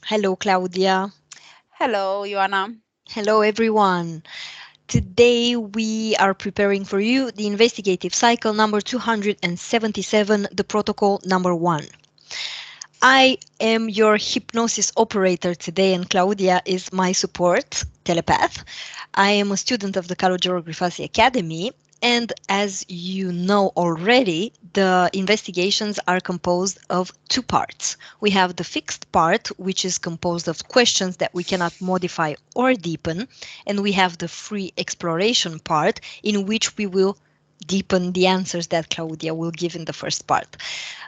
Hello, Claudia. Hello, Ioana. Hello, everyone. Today we are preparing for you the investigative cycle number 277, the protocol number 1. I am your hypnosis operator today, and Claudia is my support telepath. I am a student of the Grifasi Academy, and as you know already, the investigations are composed of two parts. We have the fixed part, which is composed of questions that we cannot modify or deepen, and we have the free exploration part, in which we will deepen the answers that Claudia will give in the first part.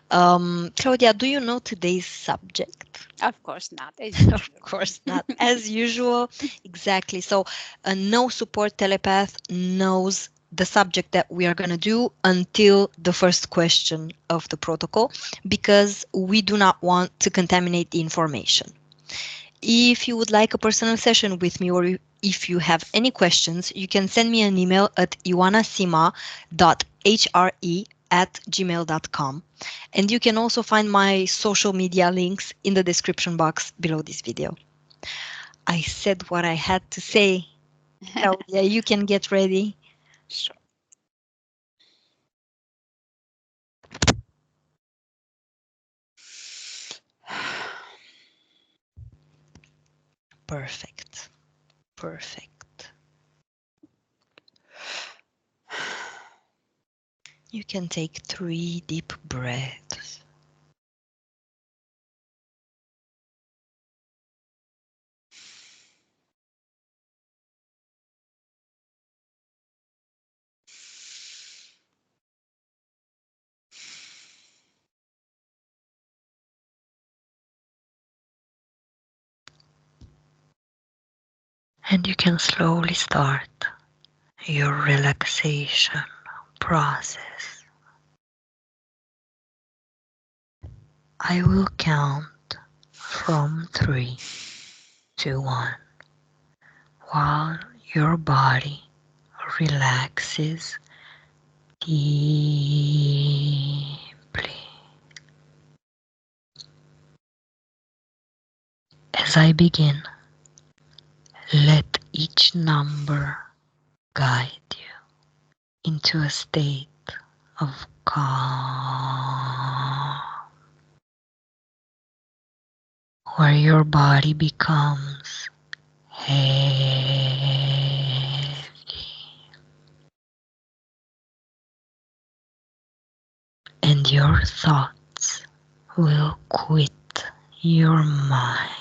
Claudia, do you know today's subject? Of course not, as Of usual. course not. As usual, exactly. So, a no support telepath knows the subject that we are going to do until the first question of the protocol because we do not want to contaminate the information. If you would like a personal session with me or if you have any questions, you can send me an email at ioanasima.hre@gmail.com. And you can also find my social media links in the description box below this video. I said what I had to say. Claudia, you can get ready. Sure. Perfect. Perfect. You can take 3 deep breaths. And you can slowly start your relaxation process. I will count from 3 to 1 while your body relaxes deeply. As I begin, let each number guide you into a state of calm where your body becomes heavy and your thoughts will quit your mind.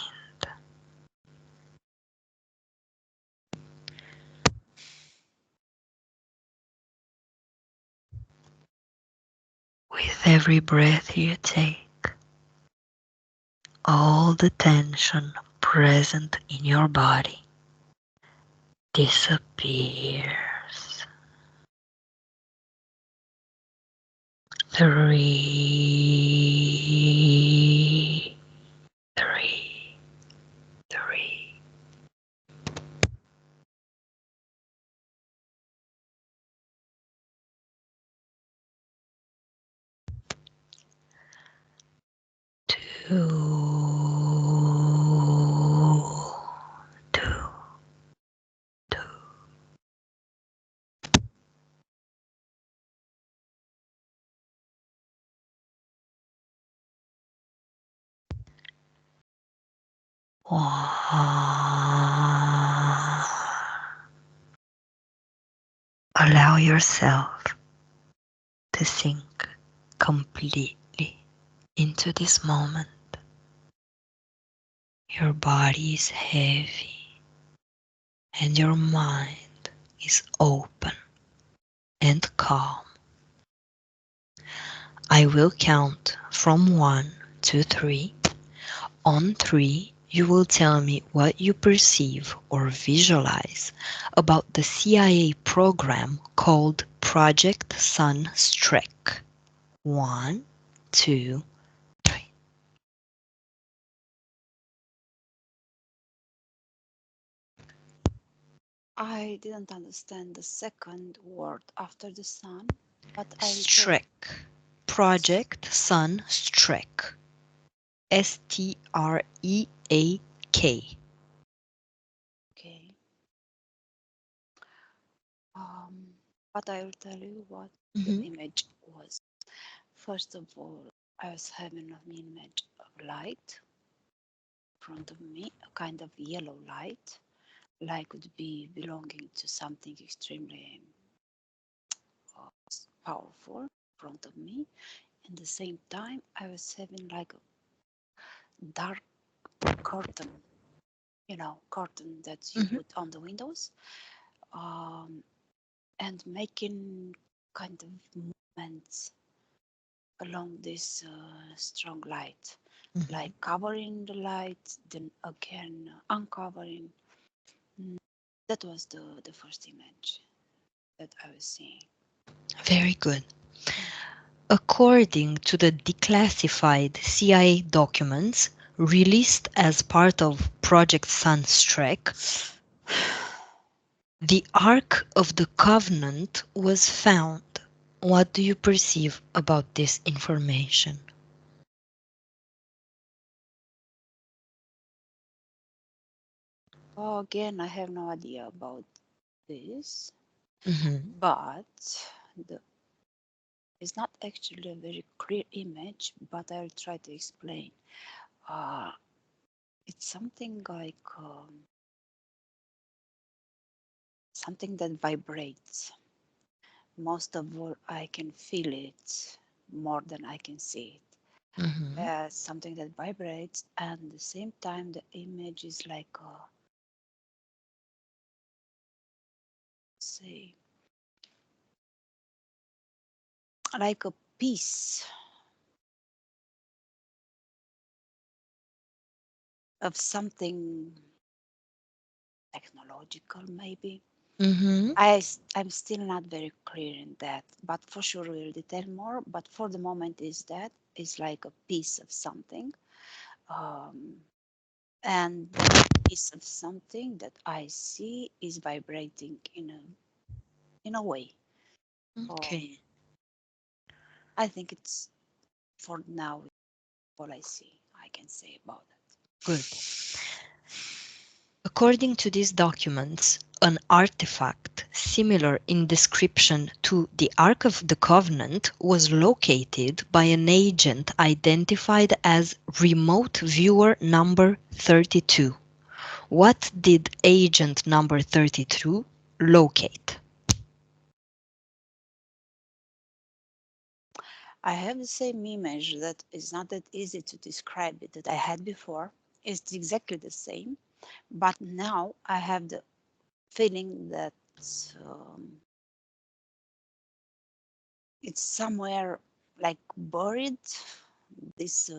With every breath you take, all the tension present in your body disappears. 3, 3, 3. 2, 2, 2. 1. Allow yourself to sink completely into this moment. Your body is heavy and your mind is open and calm. I will count from 1 to 3. On 3, you will tell me what you perceive or visualize about the CIA program called Project Sunstreak. 1, 2, 3. I didn't understand the second word after the sun, but I will take Streak. Project Sunstreak. Streak. Okay. But I will tell you what the Mm-hmm. image was. First of all, I was having an image of light in front of me, a kind of yellow light, like would be belonging to something extremely powerful in front of me. At the same time, I was having like a dark curtain, curtain that you Mm-hmm. put on the windows, um, and making kind of movements along this strong light, Mm-hmm. like covering the light, then again uncovering. Mm, That was the first image that I was seeing. Very good. According to the declassified CIA documents released as part of Project Sunstreak, the Ark of the Covenant was found. What do you perceive about this information? Again, I have no idea about this, Mm-hmm. but the, it's not actually a very clear image, but I'll try to explain. Uh, it's something like something that vibrates. Most of all, I can feel it more than I can see it. Mm-hmm. Something that vibrates, and at the same time, the image is like say, like a piece of something technological, maybe. Mm-hmm. I'm still not very clear in that, but for sure we'll detail more. But for the moment, is that it's like a piece of something, um, and that piece of something that I see is vibrating in a way. Okay, Um, I think it's for now all I see I can say about it. good. According to these documents, an artifact similar in description to the Ark of the Covenant was located by an agent identified as Remote Viewer number 32. What did agent number 32 locate? I have the same image that is not that easy to describe it that I had before. It's exactly the same, but now I have the feeling that um, it's somewhere like buried. This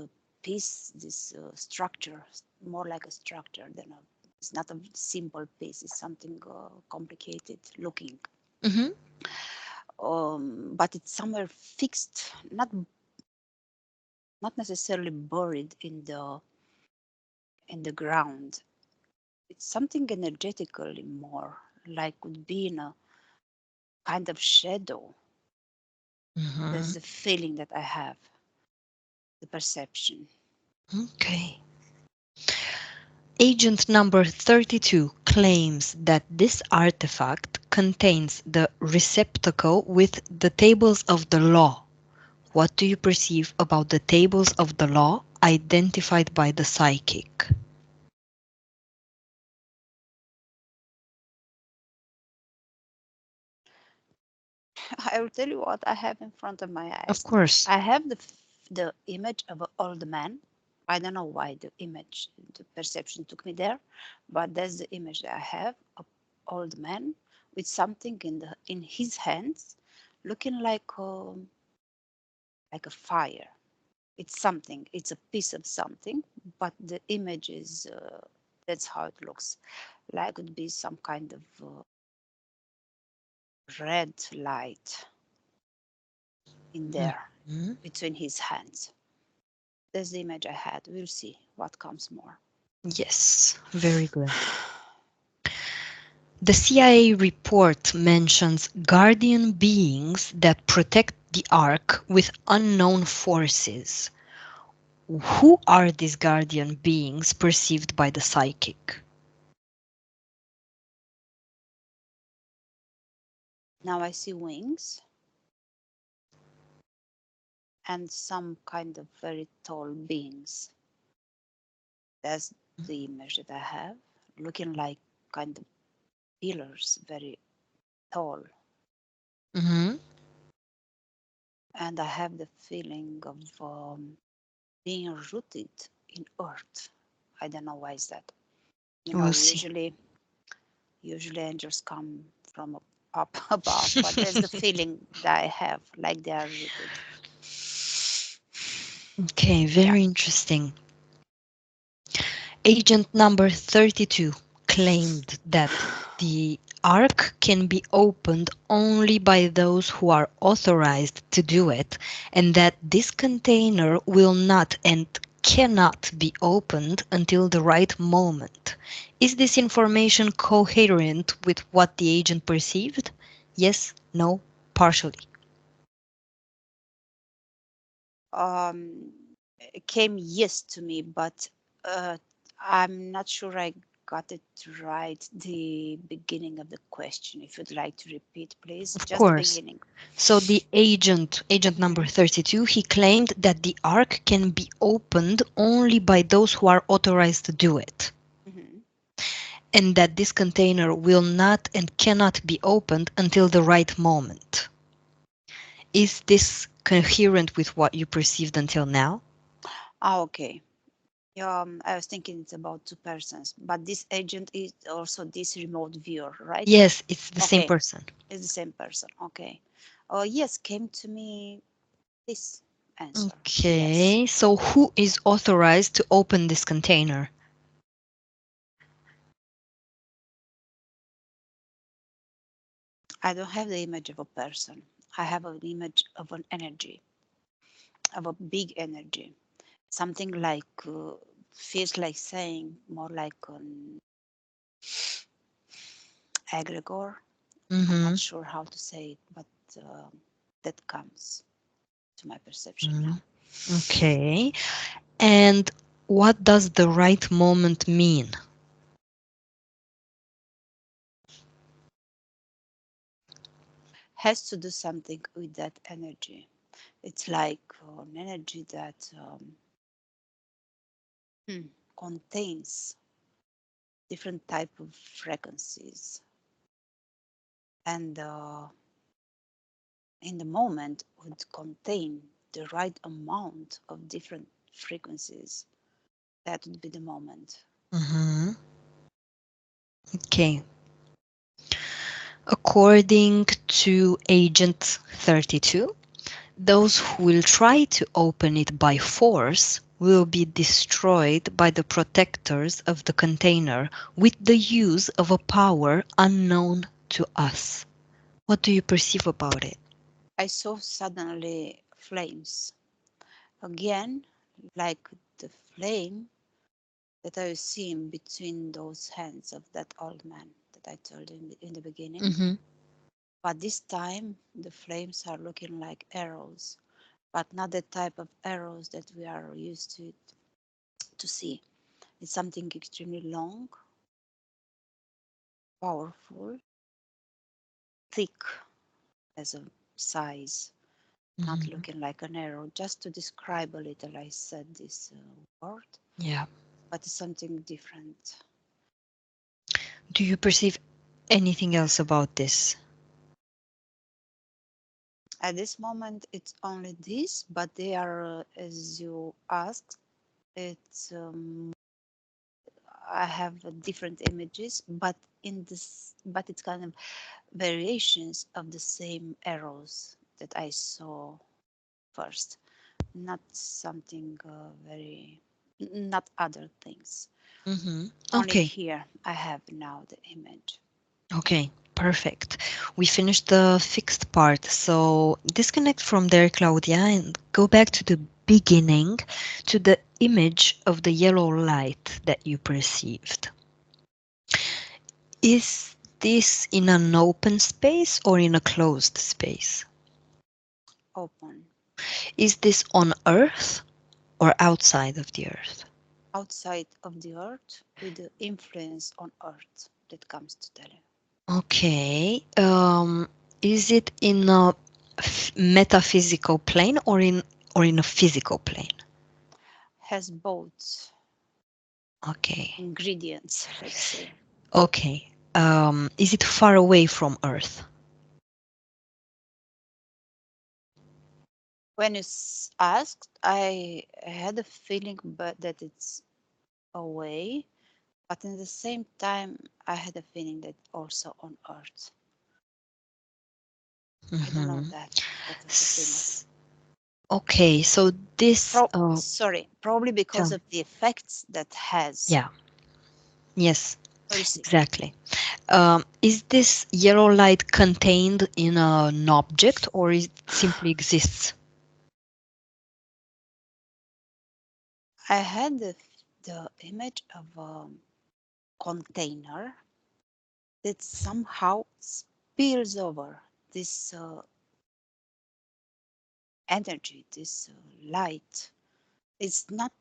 piece, this structure, more like a structure than a. It's not a simple piece. It's something complicated looking. Mhm. But it's somewhere fixed, not necessarily buried in the ground. It's something energetically more like would be in a kind of shadow. That's Mhm. the feeling that I have, the perception. Okay. Agent number 32 claims that this artifact contains the receptacle with the tables of the law. What do you perceive about the tables of the law identified by the psychic? I will tell you what I have in front of my Of eyes. course. I have the image of an old man. I don't know why the perception took me there, but that's the image that I have, of old man with something in his hands, looking like a fire. It's something. It's a piece of something, but the image is that's how it looks. Like it would be some kind of red light in there Mhm. between his hands. That's the image I had. We'll see what comes more. Yes, very good. The CIA report mentions guardian beings that protect the Ark with unknown forces. who are these guardian beings perceived by the psychic? Now I see wings and some kind of very tall beings. That's the image that I have, looking like kind of pillars, very tall. Mm-hmm. And I have the feeling of being rooted in earth. I don't know why is that. You We'll know, see. usually angels come from up above, but there's the feeling that I have, like they are rooted. Okay, Yeah. very interesting. Agent number 32 claimed that the ARK can be opened only by those who are authorized to do it, and that this container will not and cannot be opened until the right moment. Is this information coherent with what the agent perceived? Yes, no, partially. Um, it came yes to me, but uh, I'm not sure I got it right. The beginning of the question, if you'd like to repeat, please, Of just the course. beginning. So the agent number Hmm. 32, he claimed that the ARK can be opened only by those who are authorized to do it, Hmm. and that this container will not and cannot be opened until the right moment. Is this coherent with what you perceived until now? Ah, okay. I was thinking it's about two persons, but this agent is also this remote viewer, right? Yes, it's the same Okay, person. it's the same person. Okay. Yes, came to me this answer. Yes. Okay, so who is authorized to open this container? I don't have the image of a person. I have an image of an energy, of a big energy. Something like, feels like saying more like an egregore. I'm Mm-hmm. not sure how to say it, but that comes to my perception now. Okay. And what does the right moment mean? Has to do something with that energy. It's like an energy that hmm, contains different type of frequencies, and in the moment would contain the right amount of different frequencies. That would be the moment. Mm-hmm. Okay. According to Agent 32, those who will try to open it by force will be destroyed by the protectors of the container with the use of a power unknown to us. What do you perceive about it? I saw suddenly flames again, like the flame that I was seeing between those hands of that old man that I told you in the beginning. Mm-hmm. But this time the flames are looking like arrows, but not the type of arrows that we are used to see. It's something extremely long, powerful, thick as a size, not Mm-hmm. looking like an arrow. Just to describe a little, I said this word, Yeah. but it's something different. Do you perceive anything else about this? At this moment, it's only this, but they are, as you asked, it's I have different images, but it's kind of variations of the same arrows that I saw first, not something very, not other things. Mm-hmm. Only Okay. here I have now the image. Okay, perfect. We finished the fixed part. So disconnect from there, Claudia, and go back to the beginning, to the image of the yellow light that you perceived. Is this in an open space or in a closed space? Open. Is this on Earth? or outside of the Earth? outside of the Earth with the influence on Earth that comes to tell you. Okay. Is it in a metaphysical plane or in a physical plane? Has both Okay. ingredients, let's say. Okay. Is it far away from Earth? When you asked, I had a feeling but that it's away, but in the same time, I had a feeling that also on Earth. I don't know Mm-hmm. that. That was the feeling. Okay, so this, Sorry, probably because tell- of the effects that has. yeah, yes, We'll see. exactly. Is this yellow light contained in an object or it simply exists? I had the image of a container that somehow spills over this energy, this light. It's not.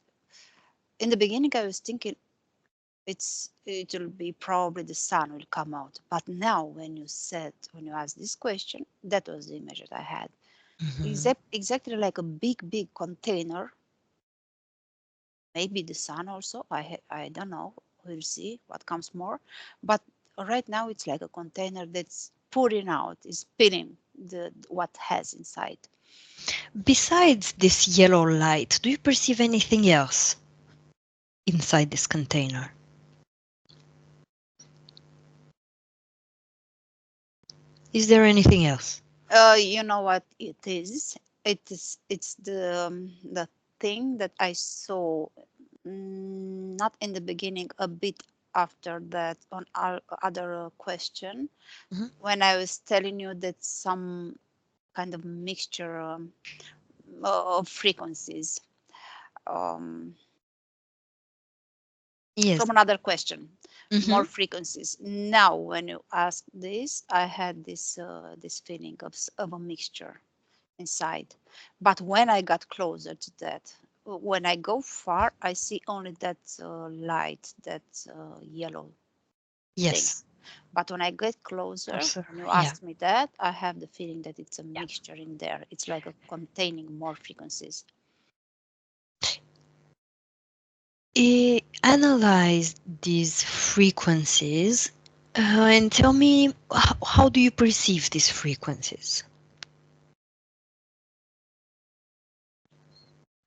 In the beginning, I was thinking it'll be probably the sun will come out. But now, when you asked this question, that was the image that I had. Mhm. Exactly like a big container. Maybe the sun also. I don't know. We'll see what comes more. But right now, it's like a container that's pouring out, is spilling the what has inside. Besides this yellow light, do you perceive anything else inside this container? Is there anything else? You know what it is? It's the thing that I saw, not in the beginning, a bit after that on our other question Mhm. when I was telling you that some kind of mixture of frequencies, um, Yes. from another question, Hmm. more frequencies. Now, when you ask this, I had this feeling of a mixture inside. But when I got closer to that, when I go far, I see only that light, that yellow thing. Yes. But when I get closer, Also, when you yeah. ask me that, I have the feeling that it's a Yeah. mixture in there. It's like a containing more frequencies. Analyze these frequencies and tell me how do you perceive these frequencies?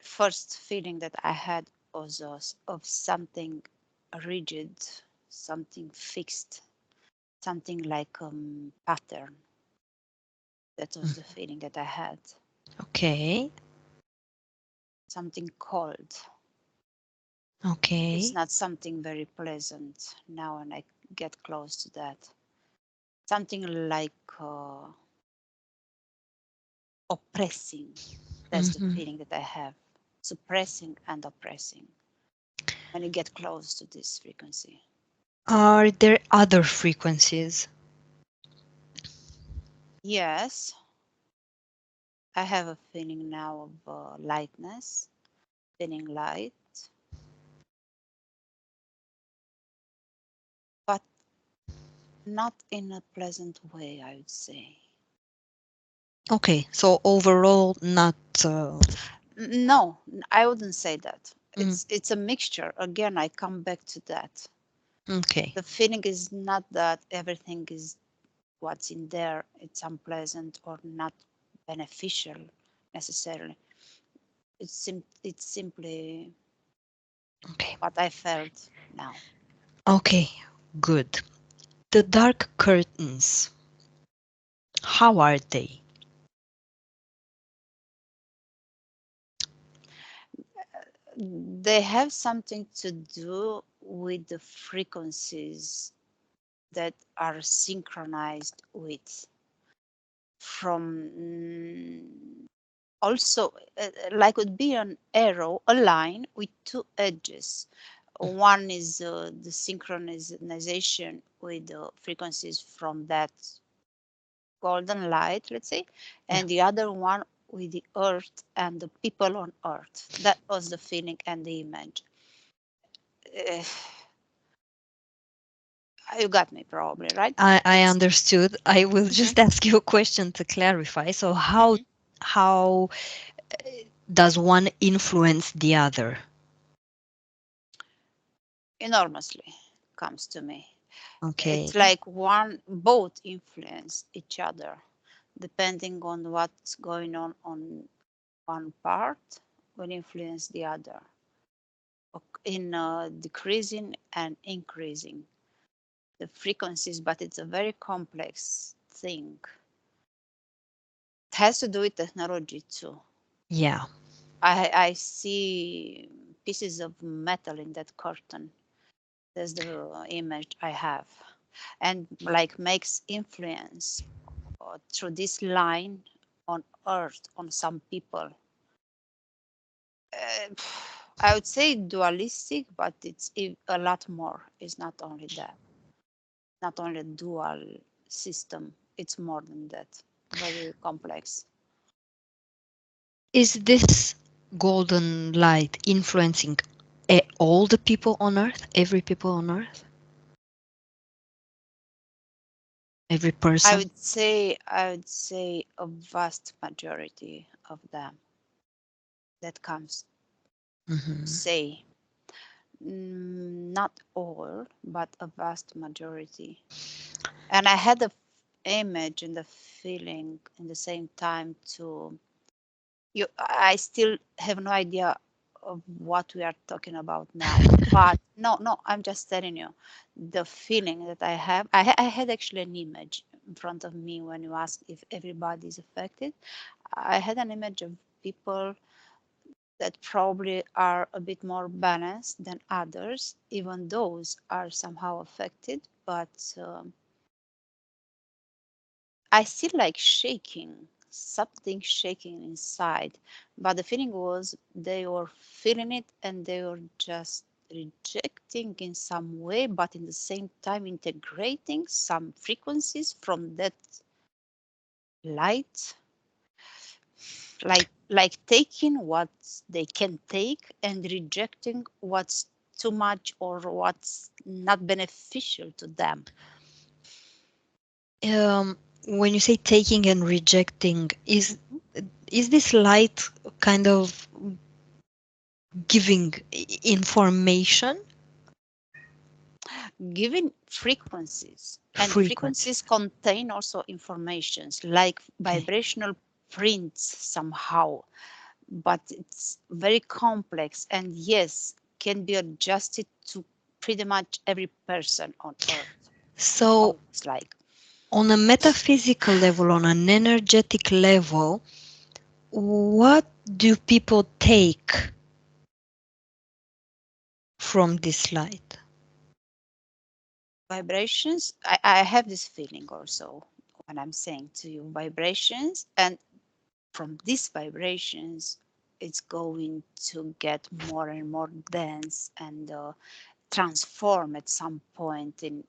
First feeling that I had was of something rigid, something fixed, something like pattern. That was the feeling that I had. Okay. Something cold. It's Okay. not something very pleasant now when I get close to that. Something like oppressing. That's the Hmm. feeling that I have. Suppressing and oppressing when you get close to this frequency. Are there other frequencies? Yes, I have a feeling now of lightness, feeling light, but not in a pleasant way, I would say. Okay, so overall, not. No, I wouldn't say that. Mm, It's a mixture. Again, I come back to that. okay, The feeling is not that everything is what's in there, it's unpleasant or not beneficial necessarily. It's simply okay, what I felt now. okay, good. The dark curtains, how are they? They have something to do with the frequencies that are synchronized with from also like would be an arrow, a line with two edges. One is the synchronization with the frequencies from that golden light, let's say, Yeah. and the other one with the earth and the people on earth. That was the feeling and the image. Eh, you got me probably, right? I It's understood. I will Mhm, just ask you a question to clarify. So mhm. how does one influence the other? Enormously comes to me. Okay. It's like both influence each other depending on what's going on one part will influence the other in decreasing and increasing the frequencies, but it's a very complex thing. It has to do with technology too. Yeah. I see pieces of metal in that curtain. That's the image I have. And like makes influence through this line on earth on some people. Uh, I would say dualistic, but it's a lot more. It's not only that, not only a dual system, it's more than that. Very complex. Is this golden light influencing all the people on earth, every people on earth, every person? I would say a vast majority of them that comes Hmm. say not all, but a vast majority. And I had the image and the feeling in the same time to you. I still have no idea of what we are talking about now. But no, I'm just telling you the feeling that I have. I had actually an image in front of me when you asked if everybody is affected. I had an image of people that probably are a bit more balanced than others. Even those are somehow affected, but I still like shaking, something shaking inside. But the feeling was they were feeling it and they were just rejecting in some way, but in the same time integrating some frequencies from that light, like taking what they can take and rejecting what's too much or what's not beneficial to them. When you say taking and rejecting, is this light kind of giving information Given frequencies, and frequency? frequencies contain also informations like Okay. vibrational prints somehow, but it's very complex and yes, can be adjusted to pretty much every person on earth. How So, it's like on a metaphysical level, on an energetic level, what do people take from this light? vibrations. I have this feeling also when I'm saying to you vibrations, and from these vibrations, it's going to get more and more dense and transform at some point in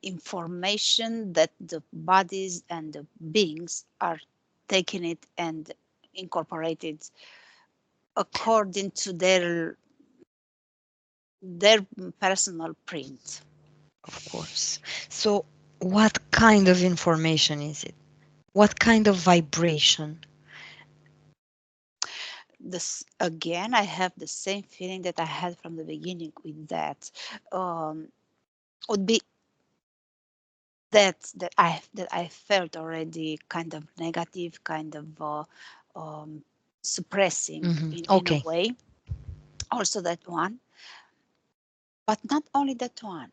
information that the bodies and the beings are taking it and incorporated according to their personal print. Of course. So, what kind of information is it? What kind of vibration? This again, I have the same feeling that I had from the beginning with that. Um, would be that I felt already kind of negative, kind of suppressing in a Okay. way. Also that one, but not only that one.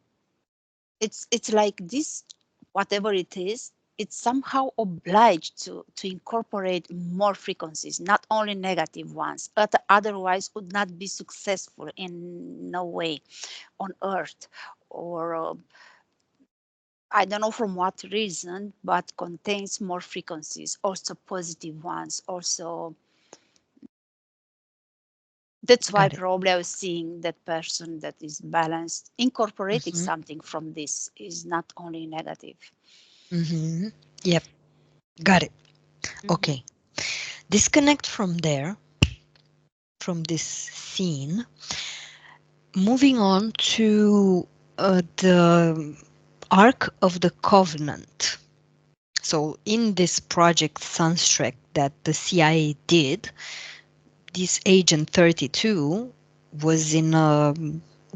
It's like this, whatever it is, it's somehow obliged to incorporate more frequencies, not only negative ones, but otherwise would not be successful in no way on Earth or I don't know from what reason, but contains more frequencies, also positive ones. Also, that's why Got it. probably I was seeing that person that is balanced, incorporating Hmm. something from this is not only negative. Hmm. Yep. Got it. Mm-hmm. Okay, disconnect from there, from this scene. Moving on to the Ark of the Covenant. So, in this project Sunstreak that the CIA did, this Agent 32 was in a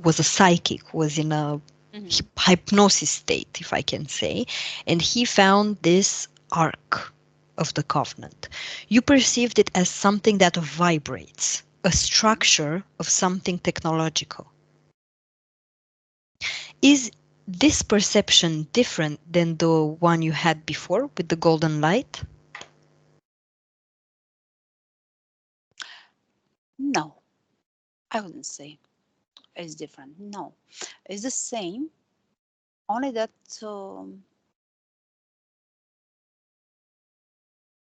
was a psychic, was in a Mm-hmm. hypnosis state, if I can say, and he found this Ark of the Covenant. You perceived it as something that vibrates, a Mm-hmm. structure of something technological. Is this perception different than the one you had before with the golden light? No, I wouldn't say it's different. No, it's the same. Only that, um,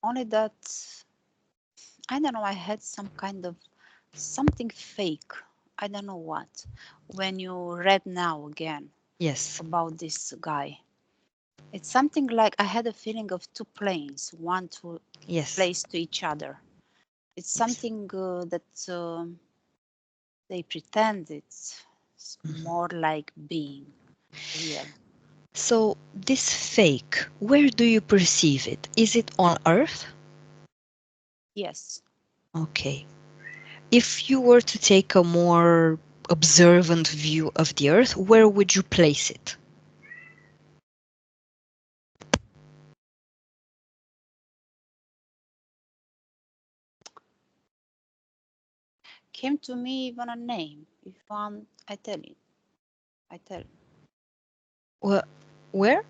only that, I don't know. I had some kind of something fake. I don't know what. When you read now again Yes, about this guy, it's something like I had a feeling of two planes, one to yes, place to each other. It's yes. something that they pretend it's Mhm. more like being real. So, this fake, where do you perceive it? Is it on Earth? Yes, Okay. If you were to take a more observant view of the Earth, where would you place it? came to me even a name. If one, I tell it. I tell. Well, where?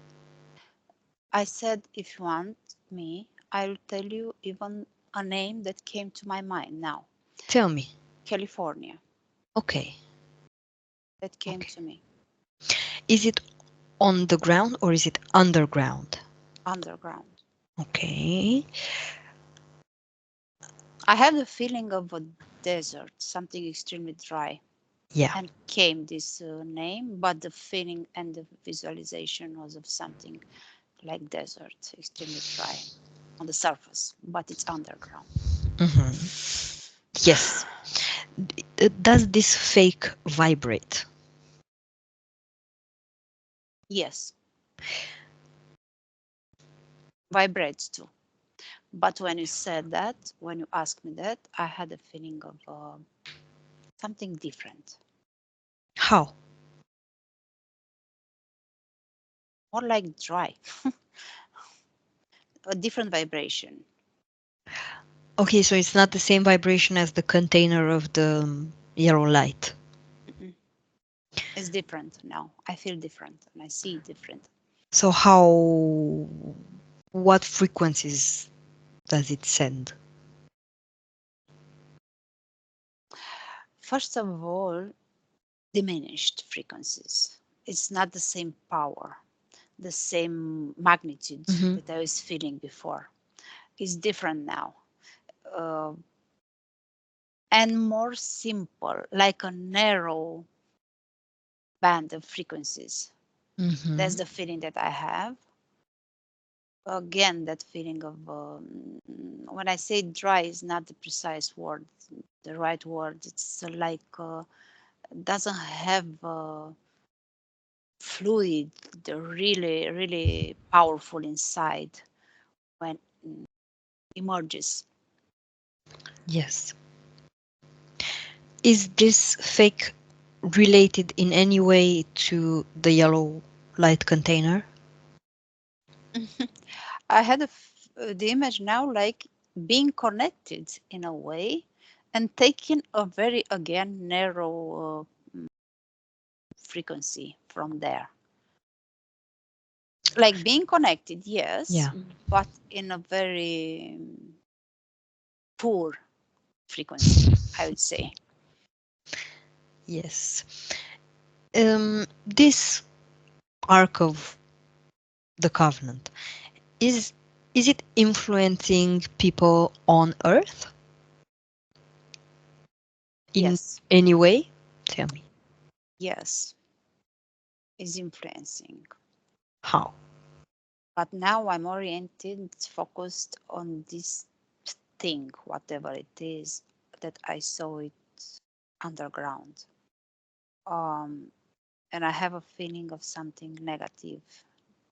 I said, if you want me, I'll tell you even a name that came to my mind now. Tell me. California. Okay. That came Okay. to me. Is it on the ground or is it underground? Underground. Okay. I have the feeling of a desert, something extremely dry, Yeah. and came this name, but the feeling and the visualization was of something like desert, extremely dry on the surface, but it's underground. Hmm. Yes. Does this fake vibrate? Yes, vibrates too. But when you said that, when you asked me that, I had a feeling of something different, How? more like dry, a different vibration. Okay, so it's not the same vibration as the container of the yellow light. Mm-mm. It's different now. I feel different and I see it different. So how, what frequencies does it send? First of all, diminished frequencies. It's not the same power, the same magnitude Hmm. that I was feeling before. It's different now. Uh, and more simple, like a narrow band of frequencies. That's Hmm. the feeling that I have. Again, that feeling of when I say dry is not the precise word, the right word. It's like doesn't have fluid, the really, really powerful inside when emerges. Yes. Is this fake related in any way to the yellow light container? I had the image now like being connected in a way and taking a very again narrow frequency from there, like being connected, yes, Yeah. but in a very poor frequency, I would say. Yes. This Ark of the Covenant, is is it influencing people on Earth in Yes, any way? Tell me. yes, is influencing How? But now I'm oriented, focused on this thing, whatever it is, that I saw it underground. Um, and I have a feeling of something negative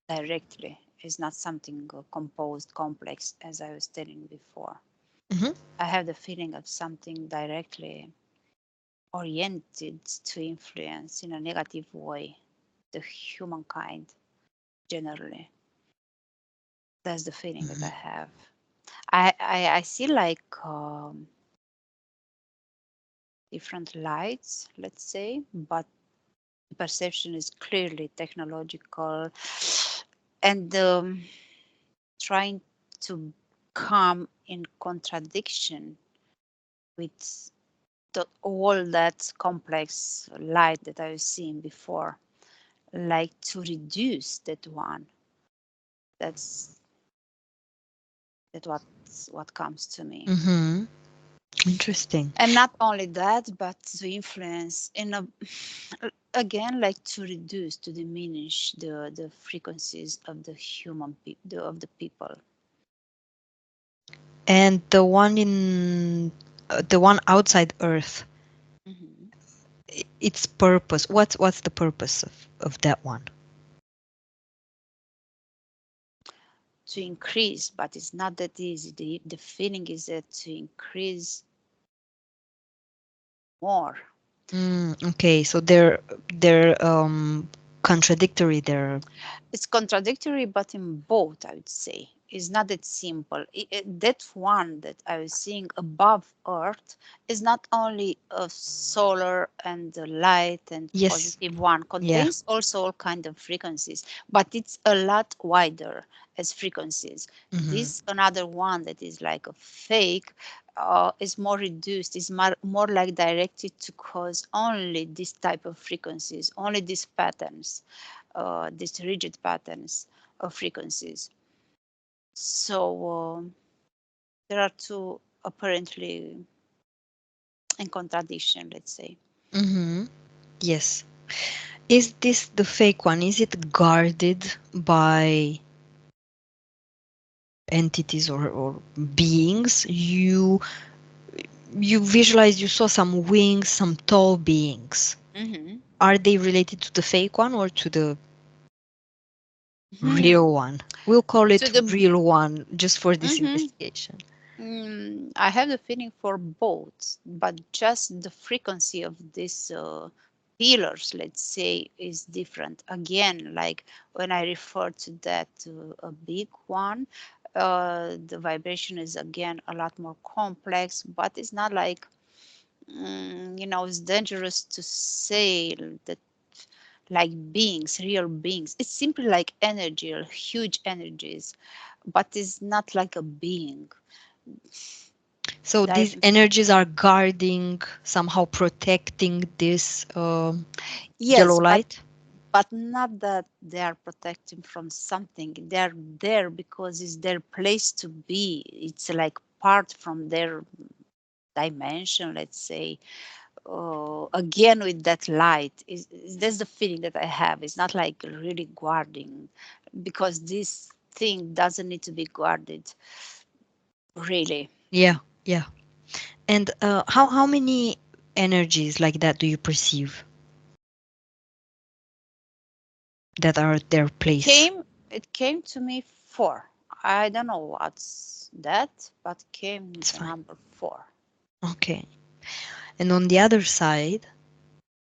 directly. It's not something composed, complex, as I was telling before. Hmm. I have the feeling of something directly oriented to influence in a negative way the humankind generally. That's the feeling that I have. I see like different lights, let's say, but the perception is clearly technological and trying to come in contradiction with all that complex light that I was seeing before, like to reduce that one. That's what comes to me. Hmm. Interesting. And not only that, but to influence in a again like to reduce, to diminish the frequencies of the of the people. And the one outside Earth, Mhm. its purpose. What's the purpose of that one? To increase, but it's not that easy. The feeling is that to increase more. Okay, so they're contradictory. They're It's contradictory, but in both, I would say. It's not that simple. That one that I was seeing above Earth is not only a solar and the light and yes, positive one, yeah. contains also all kind of frequencies, but it's a lot wider as frequencies. Hmm. This another one that is like a fake is more reduced, is more like directed to cause only this type of frequencies, only these patterns, these rigid patterns of frequencies. So there are two apparently in contradiction, let's say. Hmm. Yes. Is this the fake one? Is it guarded by entities or beings? You visualize you saw some wings, some tall beings. Hmm. Are they related to the fake one or to the Hmm. real one? We'll call To it the real one just for this hmm investigation. I have the feeling for both, but just the frequency of these pillars, let's say, is different. Again, like when I refer to that a big one, the vibration is again a lot more complex, but it's not like it's dangerous to say that like beings, real beings. It's simply like energy, or huge energies, but it's not like a being. So That these energies are guarding, somehow protecting this yellow yes, light. but not that they are protecting from something. They're there because it's their place to be. It's like part from their dimension, let's say. Again with that light is that's the feeling that I have. It's not like really guarding, because this thing doesn't need to be guarded really. Yeah, yeah. And how many energies like that do you perceive that are at their place? It came to me four. I don't know what's that, but came It's the fine. number four. Okay. And on the other side,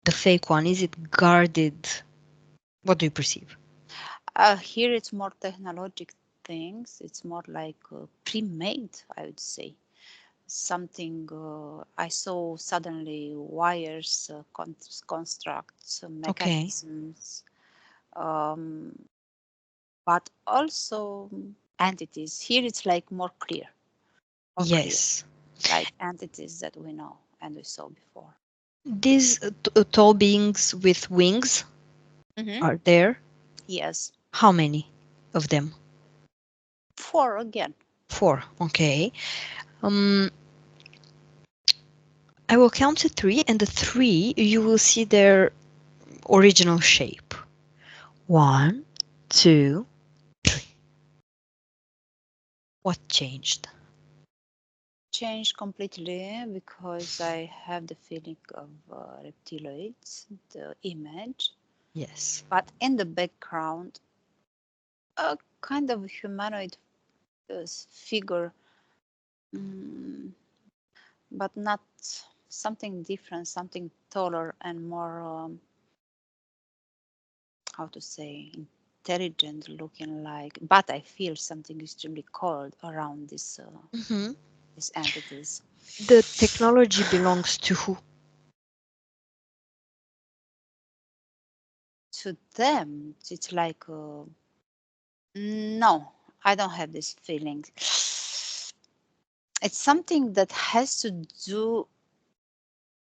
the fake one, is it guarded? What do you perceive? Here it's more technologic things. It's more like pre-made, I would say. Something I saw suddenly wires, constructs, Okay. mechanisms, um, but also entities. Here it's like more clear, Yes. like entities that we know and we saw before. These tall beings with wings Hmm. are there. Yes, How many of them? four again. Four. Okay. Um, I will count to three, and the three you will see their original shape. One, two, three. What changed? Changed completely because I have the feeling of reptiloids, the image, Yes. but in the background, a kind of humanoid figure, mm, but not something different, something taller and more, how to say, intelligent looking like. But I feel something extremely cold around Hmm. these entities. The technology belongs to who? To them, it's like, no, I don't have this feeling. It's something that has to do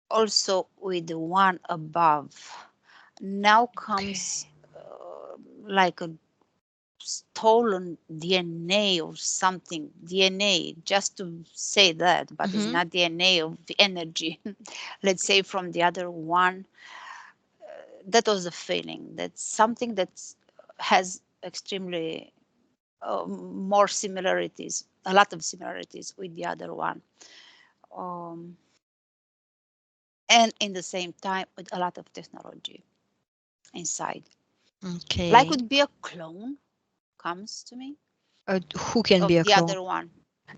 also with the one above. Now comes like a stolen DNA or something. DNA, just to say that, but it's Hmm. not DNA of energy. Let's say from the other one. That was the feeling. That's something that has extremely more similarities, a lot of similarities with the other one. Um, and in the same time with a lot of technology inside. Like Okay. would be a clone comes to me Who can of be a the clone? other one.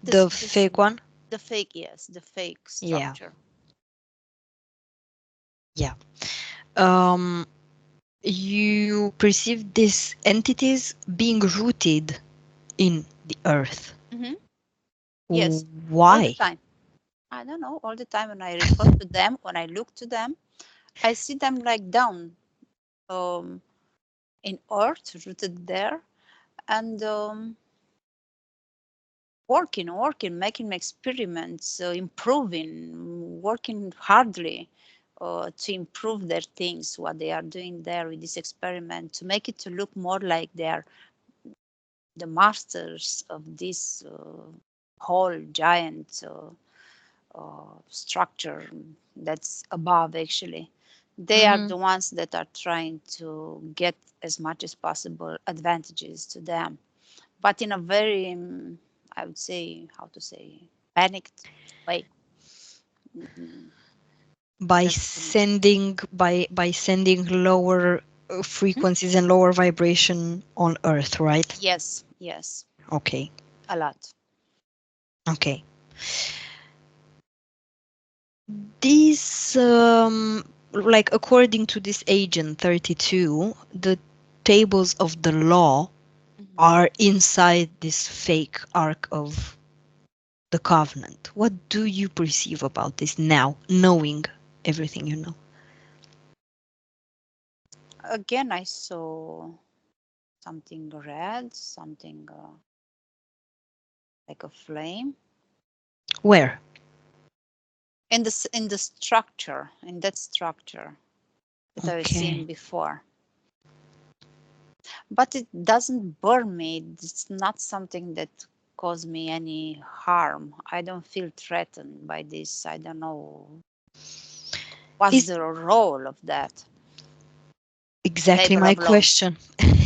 The This fake one? the fake, yes, the fake Yeah. structure. Yeah. Um, you perceive these entities being rooted in the earth. Hmm. Yes, all the Why? time. I don't know. All the time when I refer to them, when I look to them, I see them like down um, in earth, rooted there, and working, making experiments, improving, working hardly to improve their things, what they are doing there with this experiment, to make it to look more like they are the masters of this whole giant structure that's above actually. They are Hmm. the ones that are trying to get as much as possible advantages to them, but in a very, I would say, how to say, panicked way. Mm, By that's the feeling. sending lower Mhm. frequencies and lower vibration on Earth, right? Yes, yes, Okay. a lot. Okay. These like according to this agent 32, the tables of the law Mhm. are inside this fake ark of the covenant. What do you perceive about this now, knowing everything you know? Again, I saw something red, something like a flame Where? in the structure, in that structure that I was Okay. seeing before. But it doesn't burn me. It's not something that caused me any harm. I don't feel threatened by this. I don't know what's Is the role of that exactly table my of law. question.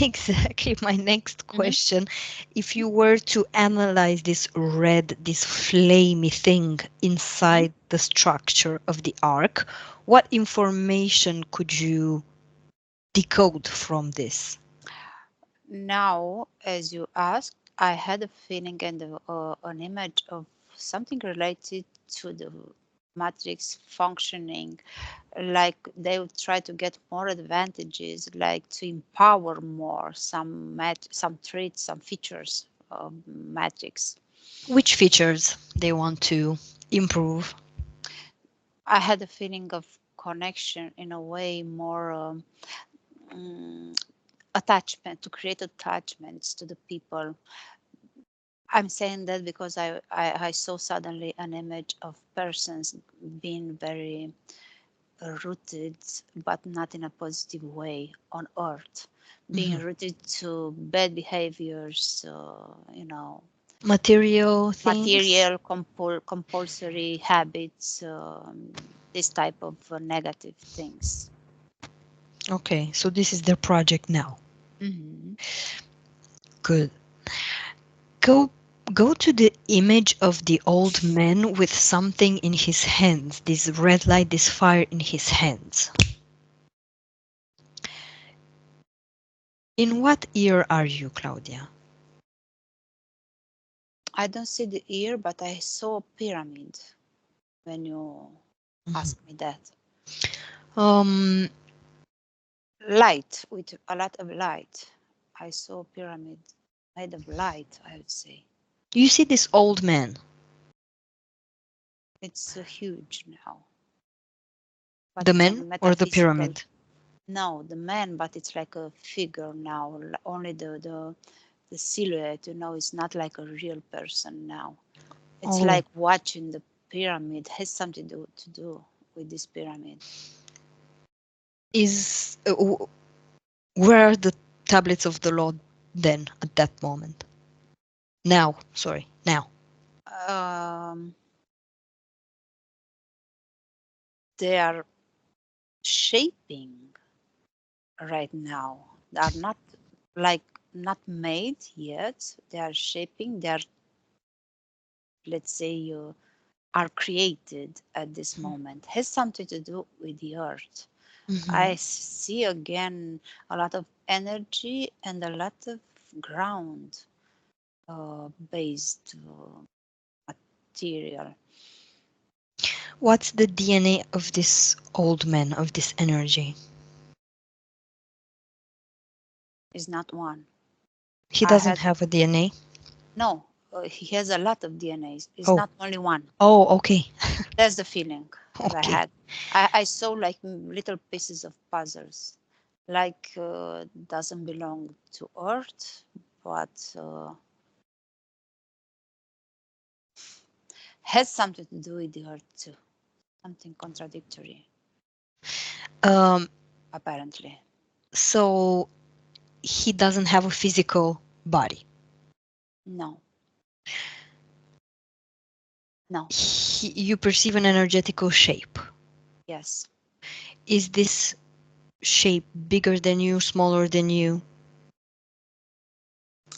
Exactly my next Hmm. question. If you were to analyze this red, this flamey thing Hmm. inside the structure of the ark, what information could you decode from this? Now, as you asked, I had a feeling and an image of something related to the matrix functioning, like they would try to get more advantages, like to empower more some traits, some features of matrix. Which features they want to improve? I had a feeling of connection in a way more mm, attachment, to create attachments to the people. I'm saying that because I saw suddenly an image of persons being very rooted, but not in a positive way on earth, being Mhm. rooted to bad behaviors, Material things? material compulsory habits, this type of negative things. Okay, so this is their project now. Hmm. Good. Go. Go to the image of the old man with something in his hands, this red light, this fire in his hands. In what year are you, Claudia? I don't see the ear, but I saw a pyramid when you Mhm. asked me that. Um, Light, with a lot of light. I saw a pyramid made of light, I would say. you see this old man, It's huge now, but the it's man on or the metaphysical. pyramid? No, the man, but it's like a figure now. Only the silhouette, it's not like a real person now. It's Oh, like watching the pyramid has something to do with this pyramid. is where are the tablets of the Lord then at that moment? Now, sorry, now. Um, they are shaping right now. They are not like not made yet. They are shaping. They are, let's say, are created at this moment. Has something to do with the earth. Mhm. I see again a lot of energy and a lot of ground based material. What's the DNA of this old man, of this energy? Is not one. He I doesn't had have a DNA. no. He has a lot of DNAs. It's Oh, not only one. oh, okay, That's the feeling that I okay. had. I saw like little pieces of puzzles, like doesn't belong to Earth, but has something to do with the Earth too. Something contradictory, Um, apparently. so he doesn't have a physical body. No, no, You perceive an energetical shape. yes, Is this shape bigger than you, smaller than you,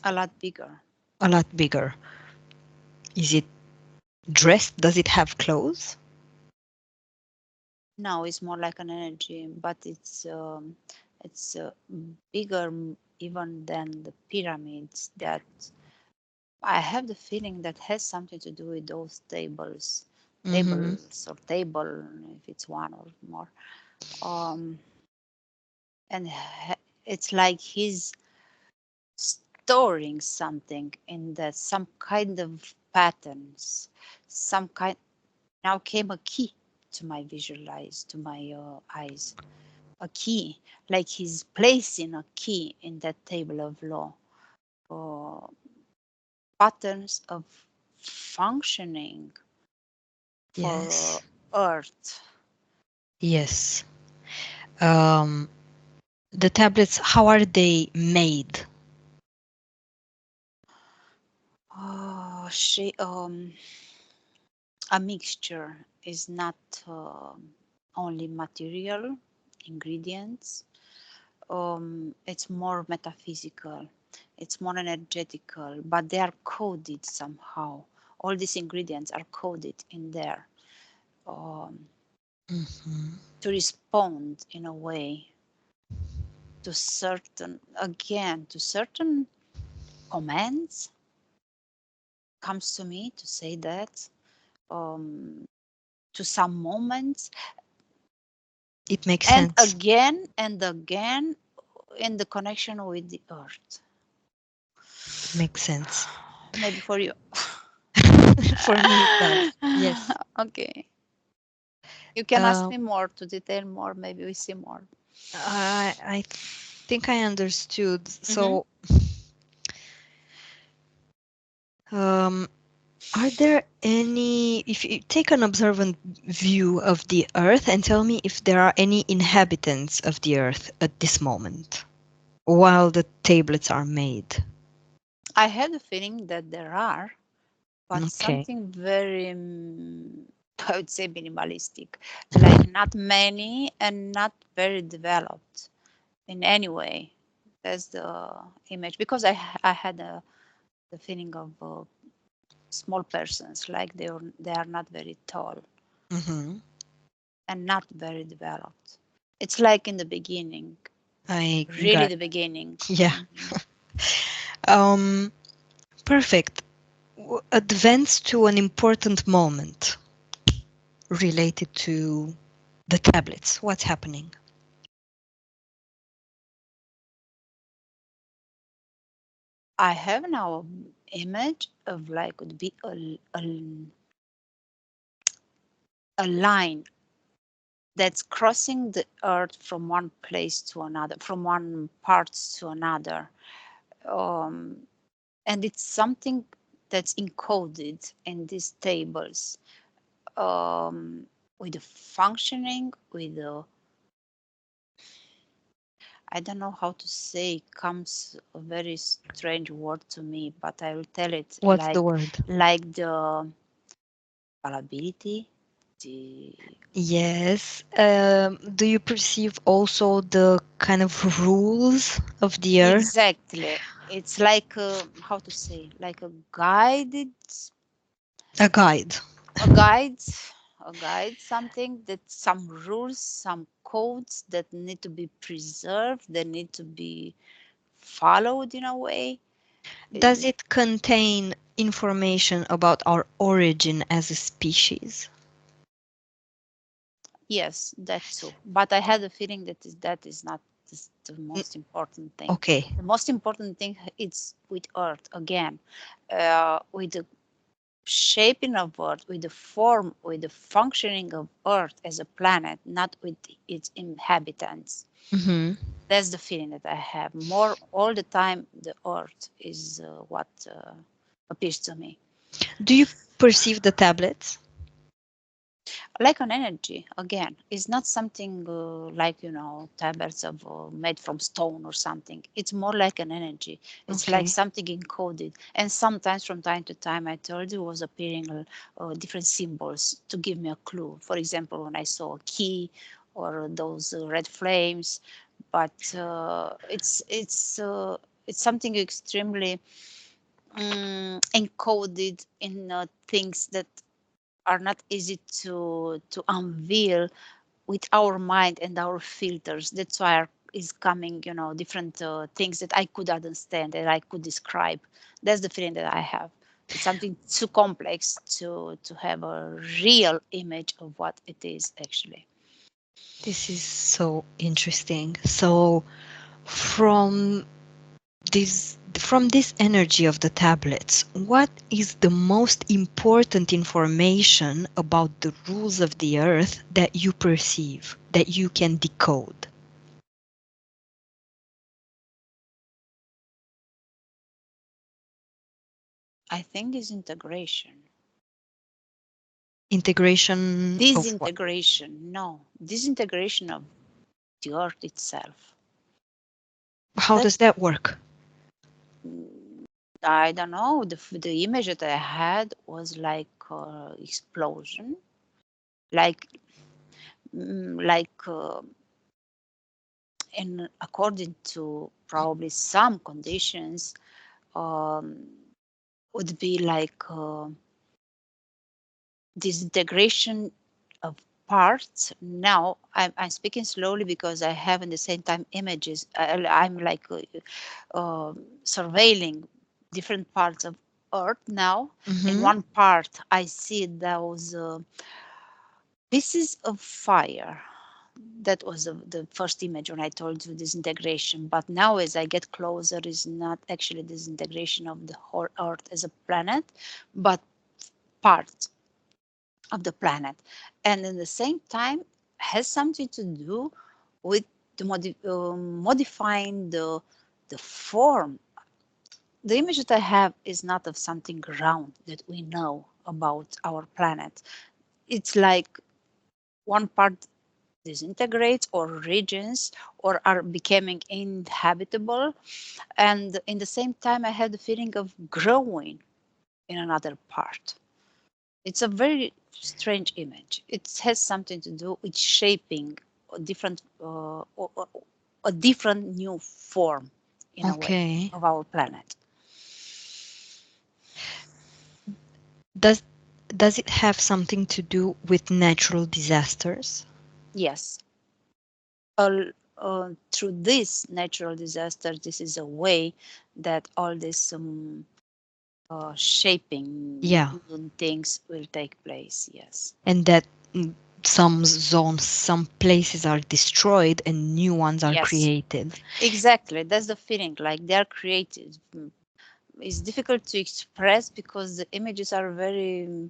a lot bigger. a lot bigger? Is it dressed? Does it have clothes? No, it's more like an energy, but it's bigger even than the pyramids that I have the feeling that has something to do with those Mm-hmm. tables or table, if it's one or more. Um, and it's like he's storing something in that, some kind of patterns, some kind. Now came a key to my visualize, to my eyes, a key, like he's placing a key in that table of law. Uh, Patterns of functioning for Yes. Earth. Yes. Um, the tablets, how are they made? She a mixture is not only material ingredients. It's more metaphysical. It's more energetical, but they are coded somehow. All these ingredients are coded in there um, Mhm. to respond in a way to certain commands comes to me to say that um, to some moments It makes sense. and again in the connection with the earth. It makes sense. Maybe for you. For me, it does. Yes. Okay, you can ask Um, me more to detail more, maybe we see more. I think I understood. Hmm. So, um, are there any, if you take an observant view of the Earth and tell me if there are any inhabitants of the Earth at this moment while the tablets are made? I have the feeling that there are, but Okay. something very I would say minimalistic, like not many and not very developed in any way. That's the image, because I had the feeling of small persons, like they are not very tall Mm-hmm. and not very developed. It's like in the beginning, I really got. the beginning. Yeah. Mhm. Um, Perfect. Advance to an important moment related to the tablets. What's happening? I have now an image of like would be a line that's crossing the earth from one place to another, from one part to another. Um, and it's something that's encoded in these tables, um, with the functioning, with the, I don't know how to say, comes a very strange word to me, but I will tell it What's the word? like the fallibility, the Yes. Do you perceive also the kind of rules of the earth? exactly. It's like how to say, like A guide. a guide, a guide, something that some rules, some codes that need to be preserved, that need to be followed in a way. Does Uh, it contain information about our origin as a species? Yes, that too. But I had a feeling that is not the N- most important thing. Okay. The most important thing is with Earth again, with the shaping of Earth, with the form, with the functioning of Earth as a planet, not with its inhabitants. Hmm. That's the feeling that I have. More all the time, the Earth is what appears to me. Do you perceive the tablets? Like an energy again, it's not something like tablets of made from stone or something. It's more like an energy. It's like Okay. something encoded, and sometimes from time to time, I told you, was appearing different symbols to give me a clue. For example, when I saw a key or those red flames, but it's something extremely encoded in things that are not easy to unveil with our mind and our filters. That's why is coming, different things that I could understand and I could describe. That's the feeling that I have. It's something too complex to have a real image of what it is actually. This is so interesting. So, from this energy of the tablets, what is the most important information about the rules of the earth that you perceive, that you can decode? I think is integration. Integration of what? Disintegration, no, disintegration of the earth itself. How That does that work? I don't know. The image that I had was like explosion, like in according to probably some conditions, um, would be like disintegration of parts. Now I'm speaking slowly because I have in the same time images. I'm like surveilling different parts of Earth now. In Mm-hmm. one part, I see those pieces of fire. That was the first image when I told you disintegration. But now, as I get closer, is not actually disintegration of the whole Earth as a planet, but parts of the planet, and at the same time has something to do with the modifying the form. The image that I have is not of something round that we know about our planet. It's like one part disintegrates or regions or are becoming inhabitable, and in the same time I had the feeling of growing in another part. It's a very strange image. It has something to do with shaping a different a different new form in a way Okay. of our planet. Does does it have something to do with natural disasters? Yes. All, through this natural disaster, this is a way that all this shaping Yeah, new things will take place. Yes. and that some zones, some places are destroyed and new ones are Yes. created. Exactly. That's the feeling. Like they are created. It's difficult to express because the images are very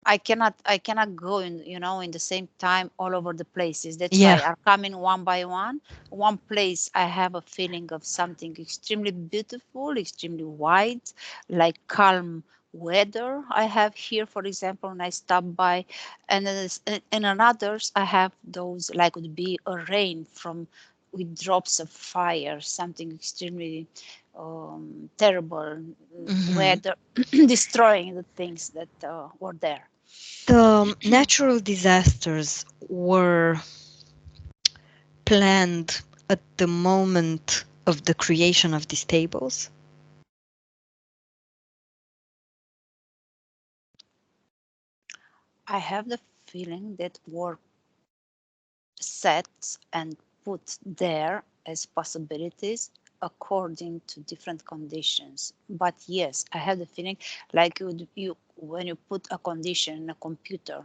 I cannot go in, in the same time all over the places. That's Yeah. why are coming one by one. One place I have a feeling of something extremely beautiful, extremely white, like calm weather I have here, for example, when I stop by. And then in others I have those like would be a rain from with drops of fire, something extremely terrible Mhm. weather destroying the things that were there. The natural disasters were planned at the moment of the creation of these tables. I have the feeling that were set and put there as possibilities according to different conditions. But yes, I have the feeling like you when you put a condition in a computer,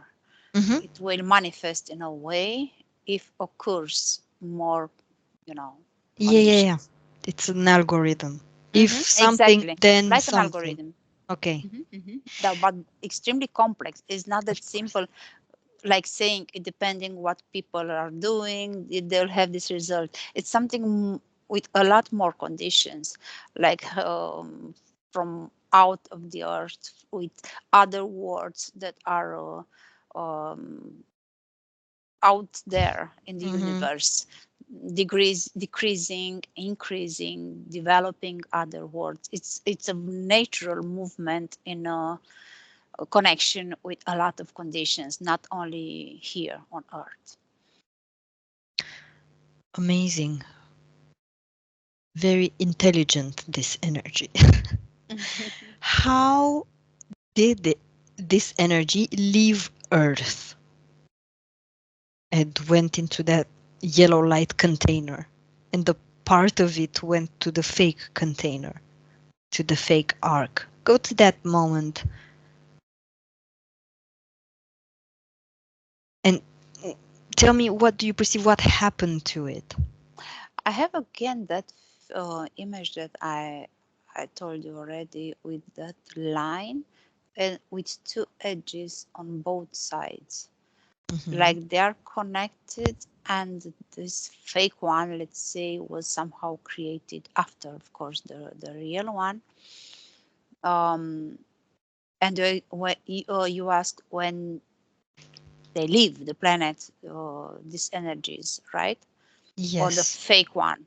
Hmm. it will manifest in a way if occurs more, you know, Yeah, yeah, yeah. conditions. It's an algorithm. If something, Exactly, then like an something. algorithm. Okay. But extremely complex. It's not that Of course. simple like saying it depending what people are doing they'll have this result. It's something with a lot more conditions, like from out of the earth with other worlds that are out there in the Hmm. universe, degrees decreasing, increasing, developing other worlds. It's a natural movement in a connection with a lot of conditions, not only here on earth. Amazing. Very intelligent, this energy. How did this energy leave Earth and went into that yellow light container? And the part of it went to the fake container, to the fake ark. Go to that moment and tell me, what do you perceive? What happened to it? I have again that image that I told you already with that line and with two edges on both sides, Hmm. like they are connected, and this fake one, let's say, was somehow created after, of course, the real one. Um, and when you asked when they leave the planet, these energies, right? Or the Yes. fake one.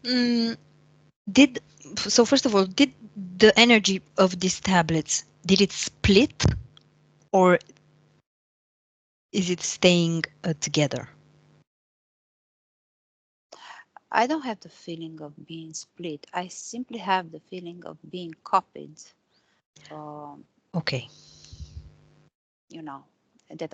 Mm, did so first of all, did the energy of these tablets, did it split, or is it staying together? I don't have the feeling of being split. I simply have the feeling of being copied. Um, Okay. you know, that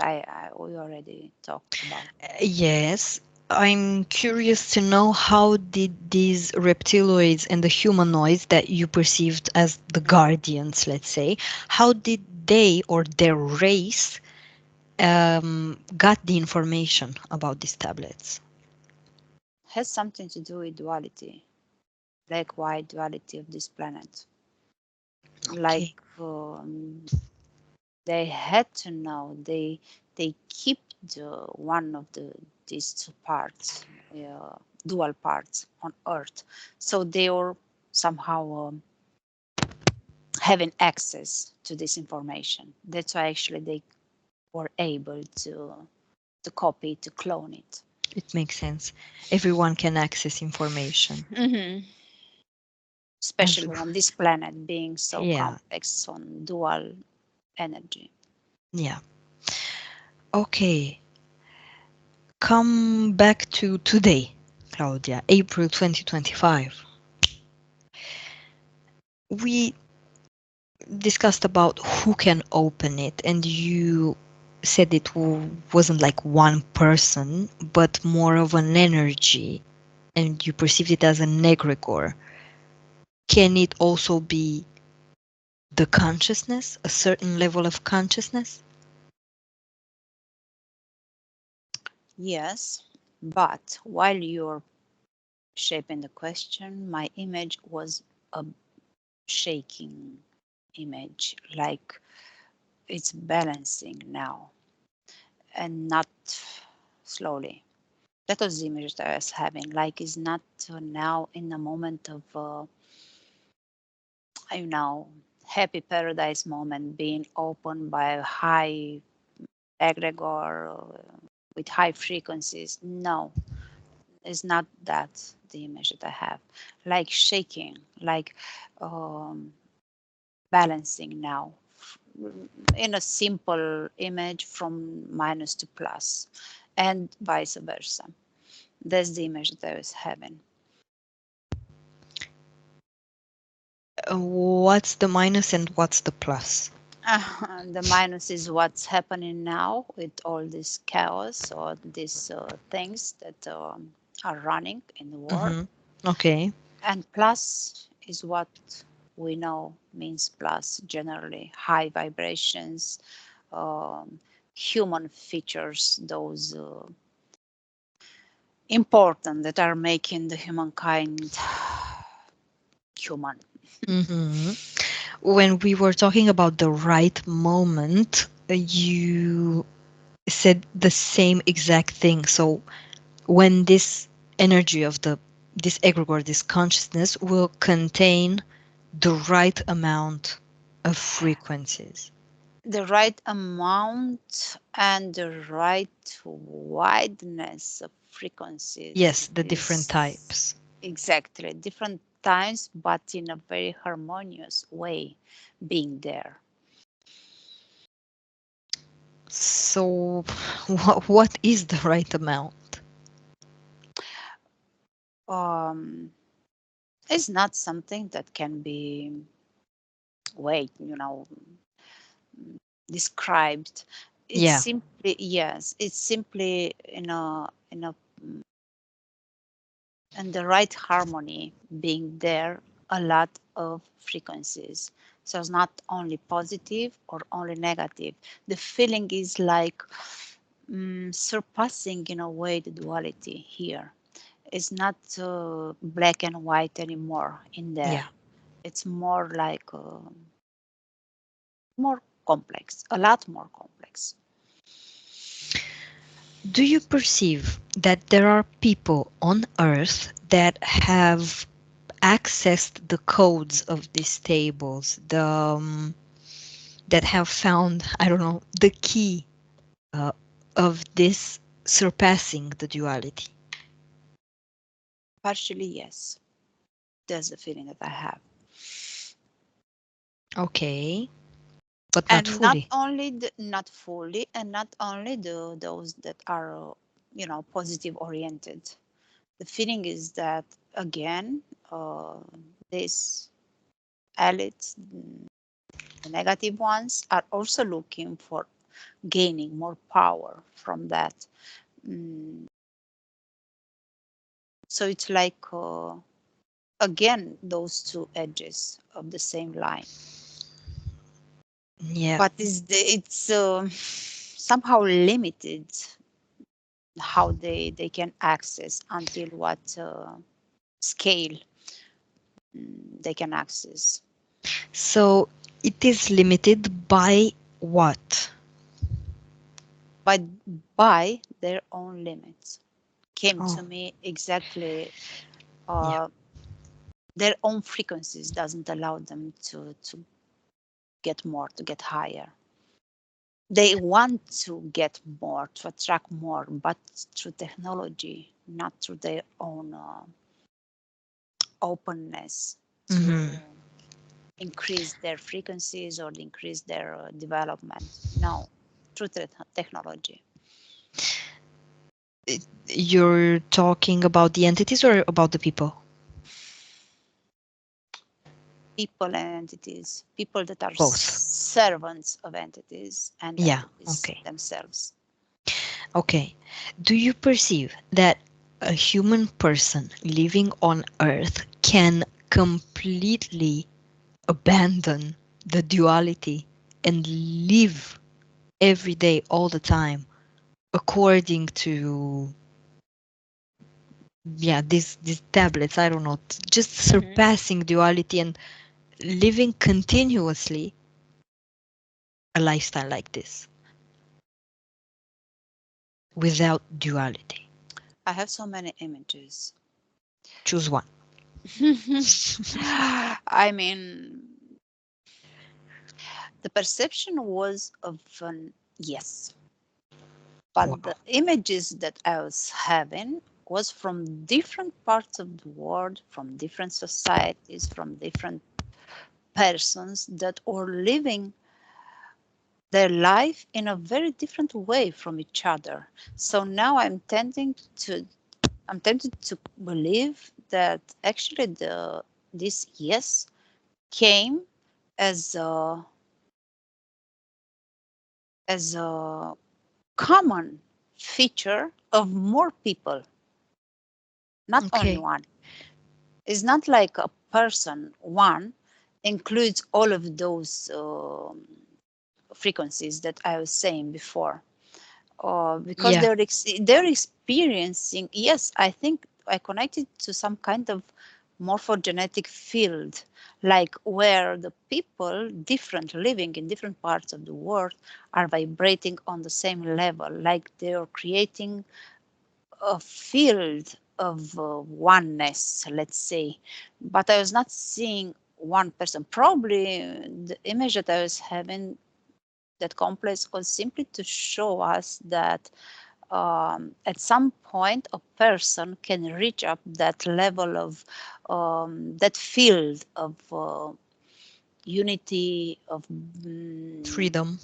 we already talked about. Yes, I'm curious to know, how did these reptiloids and the humanoids that you perceived as the guardians, let's say, how did they or their race got the information about these tablets? Has something to do with duality, black white duality of this planet. Like Okay. they had to know. They keep one of these two parts, dual parts on Earth, so they were somehow having access to this information. That's why actually they were able to copy, to clone it. It makes sense. Everyone can access information. Hmm. Especially Every, on this planet being so yeah, complex on dual energy. yeah. Okay. Come back to today, Claudia, April 2025. We discussed about who can open it, and you said it wasn't like one person, but more of an energy, and you perceived it as an egregore. Can it also be the consciousness, a certain level of consciousness? Yes, but while you're shaping the question, my image was a shaking image, like it's balancing now and not slowly. That was the image that I was having, like it's not now in the moment of, you know, happy paradise moment being opened by a high egregore with high frequencies. No, it's not that the image that I have. Like shaking, like um, balancing now in a simple image from minus to plus and vice versa. That's the image that I was having. What's the minus and what's the plus? The minus is what's happening now with all this chaos or these things that are running in the world. Mm-hmm. Okay. And plus is what we know means plus generally high vibrations, um, human features, those important that are making the humankind human. Mm-hmm. When we were talking about the right moment, you said the same exact thing. So when this energy of this egregore, this consciousness will contain the right amount of frequencies. The right amount and the right wideness of frequencies Yes, the different is types. exactly different times, but in a very harmonious way being there. So what is the right amount? Um, it's not something that can be, wait, described. It's Yeah. simply, yes, it's simply in the right harmony being there, a lot of frequencies. So it's not only positive or only negative. The feeling is like surpassing in a way the duality here. It's not black and white anymore in there. Yeah. It's more like more complex, a lot more complex. Do you perceive that there are people on Earth that have accessed the codes of these tables, that have found, I don't know, the key uh, of this surpassing the duality? Partially, yes. That's the feeling that I have. Okay, but not And not fully. only not fully, and not only those that are positive oriented. The feeling is that again, uh, these elites, the negative ones, are also looking for gaining more power from that. Mm, so it's like again those two edges of the same line, Yeah. but it's somehow limited how they can access until what scale they can access So it is limited by what? by by their own limits. Came Oh, to me exactly, yeah. uh, their own frequencies doesn't allow them to get more, to get higher. They want to get more, to attract more, but through technology, not through their own openness to Hmm. increase their frequencies or increase their development. No, through technology. You're talking about the entities or about the people? people and entities, people that are Both. servants of entities and Yeah, entities okay. themselves. Okay. Do you perceive that a human person living on Earth can completely abandon the duality and live every day, all the time, according to, yeah, these tablets, I don't know, just Mhm. surpassing duality and living continuously a lifestyle like this without duality? I have so many images. Choose one. I mean, the perception was of an yes, but the Wow. images that I was having was from different parts of the world, from different societies, from different persons that are living their life in a very different way from each other. So now I'm tempted to believe that actually the this yes came as a common feature of more people, not only Okay. one. It's not like a person one includes all of those frequencies that I was saying before. Because Yeah, they're experiencing. Yes, I think I connected to some kind of morphogenetic field, like where the people different living in different parts of the world are vibrating on the same level, like they're creating a field of oneness, let's say. But I was not seeing one person. Probably the image that I was having, that complex, was simply to show us that at some point a person can reach up that level of that field of unity of freedom.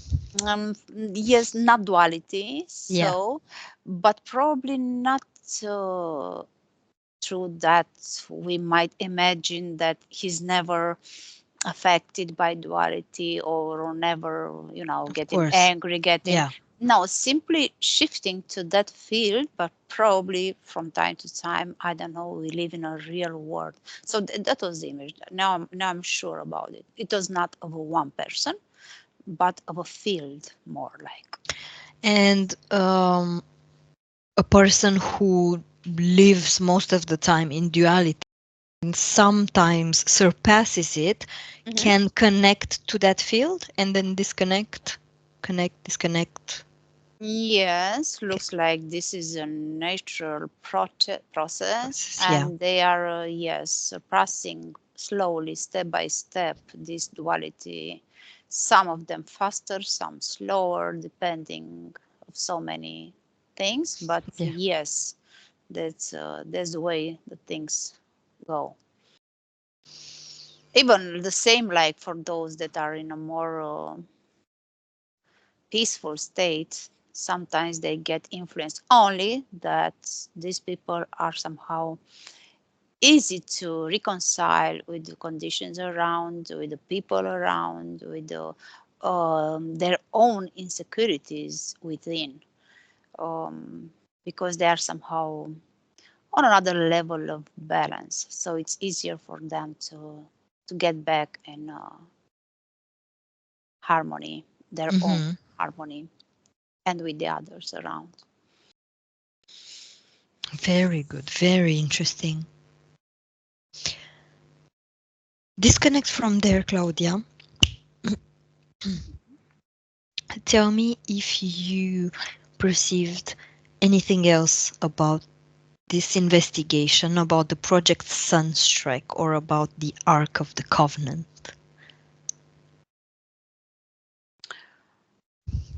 um, yes, not duality, Yeah, so but probably not uh, through that we might imagine that he's never affected by duality or never, of getting course. angry, getting Yeah, no, simply shifting to that field, but probably from time to time, I don't know, we live in a real world. So that was the image. Now I'm sure about it. It was not of a one person, but of a field, more like. and a person who lives most of the time in duality and sometimes surpasses it Mhm. can connect to that field and then disconnect, connect, disconnect. Yes, Okay. looks like this is a natural process, Yeah, and they are, yes, surpassing slowly, step by step, this duality. Some of them faster, some slower, depending of so many things. But yeah. yes, that's the way the things go. Even the same, like for those that are in a more peaceful state, sometimes they get influenced, only that these people are somehow easy to reconcile with the conditions around, with the people around, with their own insecurities within, um, because they are somehow on another level of balance. So it's easier for them to get back in harmony, their own Hmm. harmony, and with the others around. Very good. Very interesting. Disconnect from there, Claudia. Tell me if you perceived anything else about this investigation, about the Project Sunstrike, or about the Ark of the Covenant.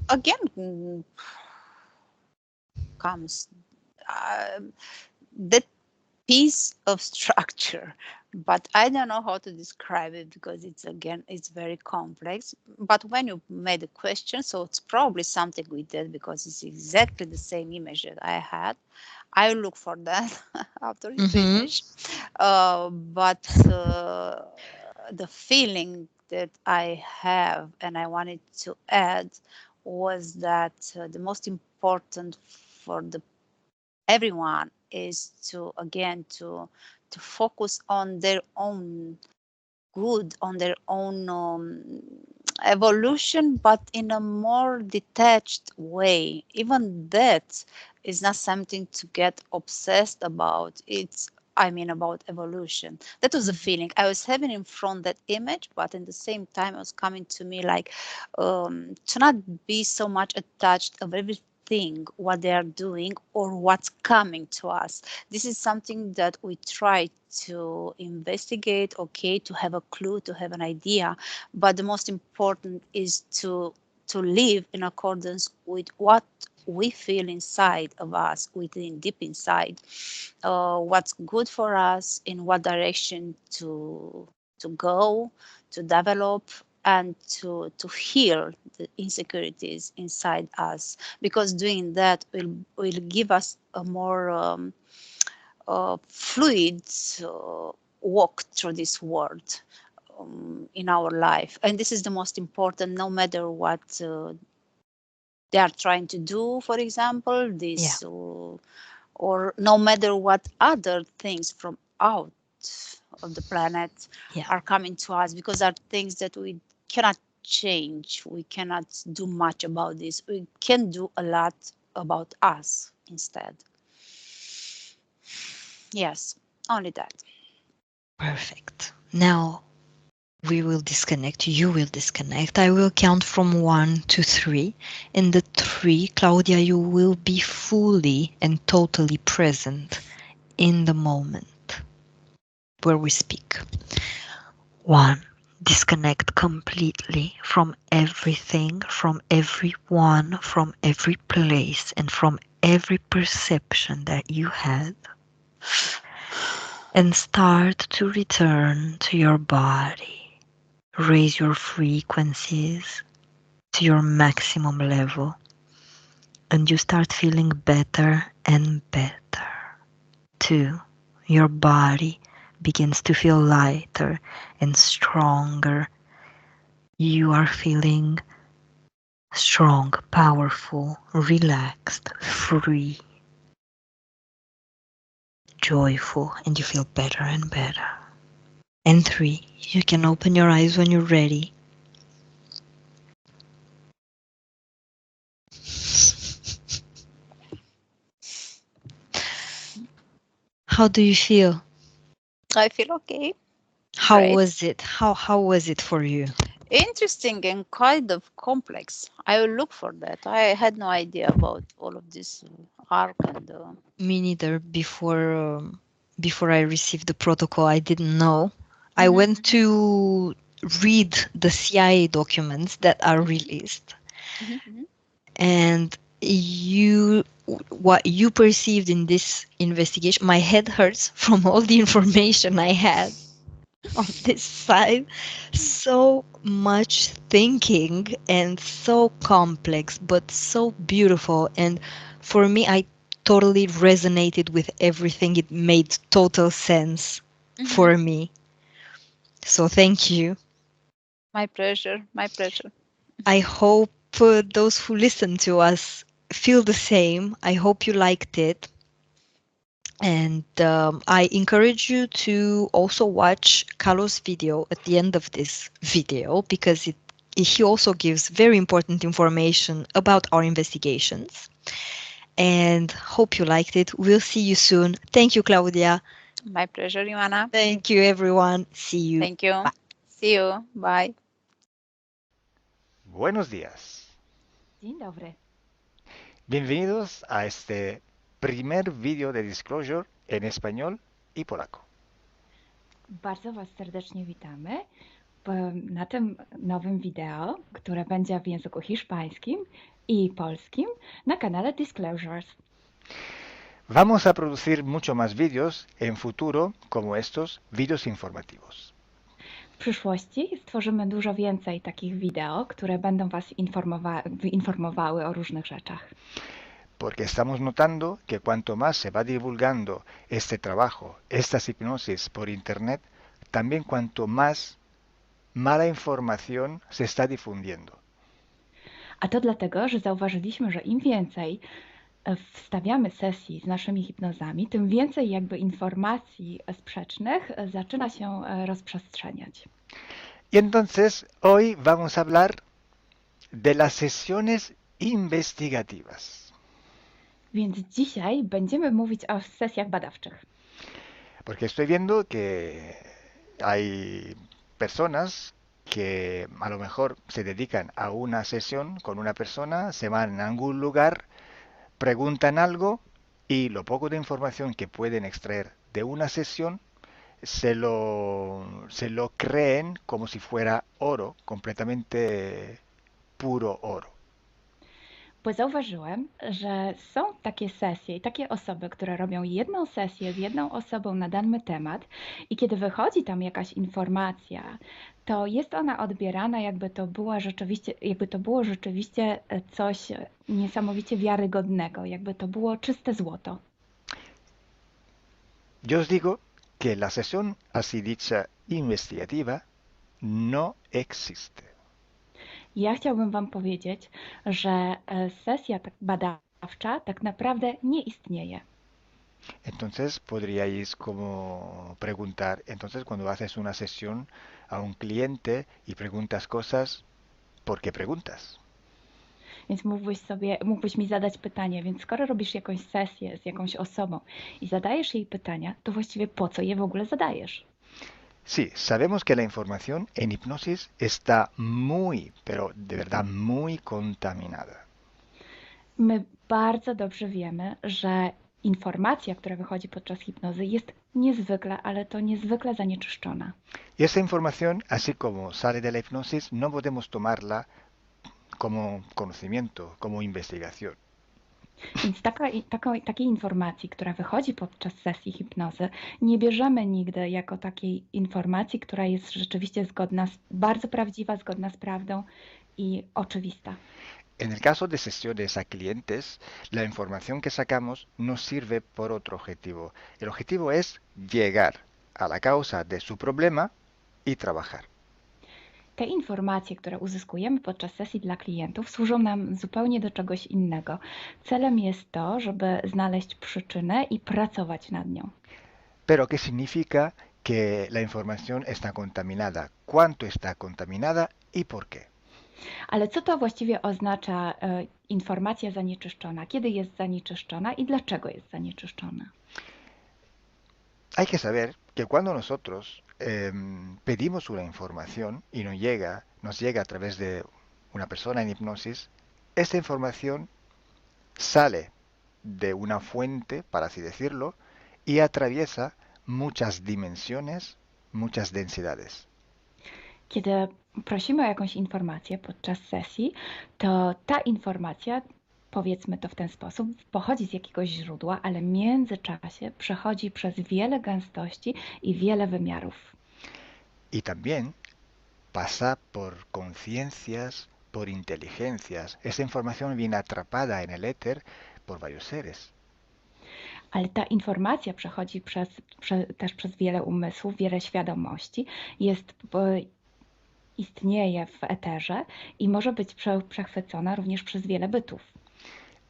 Again, comes that piece of structure, but I don't know how to describe it because it's very complex. But when you made a question, so it's probably something with that because it's exactly the same image that I had. I will look for that after you Mm-hmm. finish. But the feeling that I have and I wanted to add was that the most important for the everyone is to again to focus on their own good, on their own evolution, but in a more detached way. Even that is not something to get obsessed about. It's, I mean, about evolution. That was the feeling I was having in front, that image, but at the same time, it was coming to me like to not be so much attached of everything what they are doing or what's coming to us. This is something that we try to investigate, okay, to have a clue, to have an idea, but the most important is to live in accordance with what we feel inside of us, within deep inside, what's good for us, in what direction to go, to develop, and to heal the insecurities inside us, because doing that will give us a more fluid walk through this world in our life. And this is the most important, no matter what they are trying to do, for example, Yeah. this, or no matter what other things from out of the planet Yeah. are coming to us, because are things that we cannot change. We cannot do much about this. We can do a lot about us instead. Yes, only that. Perfect. Now we will disconnect. You will disconnect. I will count from 1 to 3. In the 3, Claudia, you will be fully and totally present in the moment where we speak. 1. Disconnect completely from everything, from everyone, from every place, and from every perception that you had. And start to return to your body. Raise your frequencies to your maximum level, and you start feeling better and better. 2. Your body begins to feel lighter and stronger. You are feeling strong, powerful, relaxed, free, joyful, and you feel better and better. And 3. You can open your eyes when you're ready. How do you feel? I feel okay. How Great. was it? How was it for you? Interesting and kind of complex. I will look for that. I had no idea about all of this ARK and Me neither. Before I received the protocol, I didn't know. I mhm, went to read the CIA documents that are released, mhm, mhm. and what you perceived in this investigation, my head hurts from all the information I had on this side. So much thinking and so complex, but so beautiful. And for me, I totally resonated with everything. It made total sense Mhm. for me. So thank you. My pleasure. My pleasure. I hope those who listen to us feel the same. I hope you liked it. And I encourage you to also watch Carlos' video at the end of this video, because he also gives very important information about our investigations. And hope you liked it. We'll see you soon. Thank you, Claudia. My pleasure, Ioana. Thank you, everyone. See you. Thank you. Bye. See you. Bye. Buenos días. Dzień dobry. Bienvenidos a este primer vídeo de Disclosure en español y polaco. Bardzo Was serdecznie witamy na tym nowym wideo, które będzie w języku hiszpańskim i polskim na kanale Disclosures. Vamos a producir mucho más vídeos en futuro como estos vídeos informativos. W przyszłości stworzymy dużo więcej takich wideo, które będą Was informowały o różnych rzeczach. Porque estamos notando que cuanto más se va divulgando este trabajo, estas hipnosis por internet, también cuanto más mala información se está difundiendo. A to dlatego, że zauważyliśmy, że im więcej wstawiamy sesji z naszymi hipnozami, tym więcej jakby informacji sprzecznych zaczyna się rozprzestrzeniać. Y entonces hoy vamos a hablar de las sesiones investigativas. Więc dzisiaj będziemy mówić o sesjach badawczych. Porque estoy viendo que hay personas que a lo mejor se dedican a una sesión con una persona, se van a algún lugar, preguntan algo y lo poco de información que pueden extraer de una sesión se lo creen como si fuera oro, completamente puro oro. Bo zauważyłem, że są takie sesje i takie osoby, które robią jedną sesję z jedną osobą na dany temat i kiedy wychodzi tam jakaś informacja, to jest ona odbierana, jakby to było rzeczywiście coś niesamowicie wiarygodnego, jakby to było czyste złoto. Yo os digo que la sesión así dicha investigativa no existe. Ja chciałbym Wam powiedzieć, że sesja badawcza tak naprawdę nie istnieje. Entonces podríais como preguntar, entonces cuando haces una sesión a un cliente y preguntas cosas, ¿por qué preguntas? Więc mógłbyś mi zadać pytanie, więc skoro robisz jakąś sesję z jakąś osobą i zadajesz jej pytania, to właściwie po co je w ogóle zadajesz? Sí, sabemos que la información en hipnosis está muy, pero de verdad muy contaminada. My bardzo dobrze wiemy, że informacja, która wychodzi podczas hipnozy jest niezwykle, ale to niezwykle zanieczyszczona. Y esta información, así como sale de la hipnosis, no podemos tomarla como conocimiento, como investigación. Więc takiej informacji, która wychodzi podczas sesji hipnozy, nie bierzemy nigdy jako takiej informacji, która jest rzeczywiście bardzo prawdziwa, zgodna z prawdą i oczywista. En el caso de sesiones a clientes, la información que sacamos nos sirve por otro objetivo. El objetivo es llegar a la causa de su problema y trabajar. Te informacje, które uzyskujemy podczas sesji dla klientów, służą nam zupełnie do czegoś innego. Celem jest to, żeby znaleźć przyczynę i pracować nad nią. Pero ¿qué significa que la información está contaminada? ¿Cuánto está contaminada y por qué? Ale co to właściwie oznacza informacja zanieczyszczona? Kiedy jest zanieczyszczona i dlaczego jest zanieczyszczona? Hay que saber que cuando nosotros pedimos una información y nos llega a través de una persona en hipnosis, esta información sale de una fuente, para así decirlo, y atraviesa muchas dimensiones, muchas densidades. Kiedy prosimy o jakąś informację podczas sesji, to ta informacja, powiedzmy to w ten sposób, pochodzi z jakiegoś źródła, ale w międzyczasie przechodzi przez wiele gęstości i wiele wymiarów. Y también pasa por conciencias, por inteligencias. Esa información viene atrapada en el éter por varios seres. Ale ta informacja przechodzi też przez wiele umysłów, wiele świadomości, istnieje w eterze i może być przechwycona również przez wiele bytów.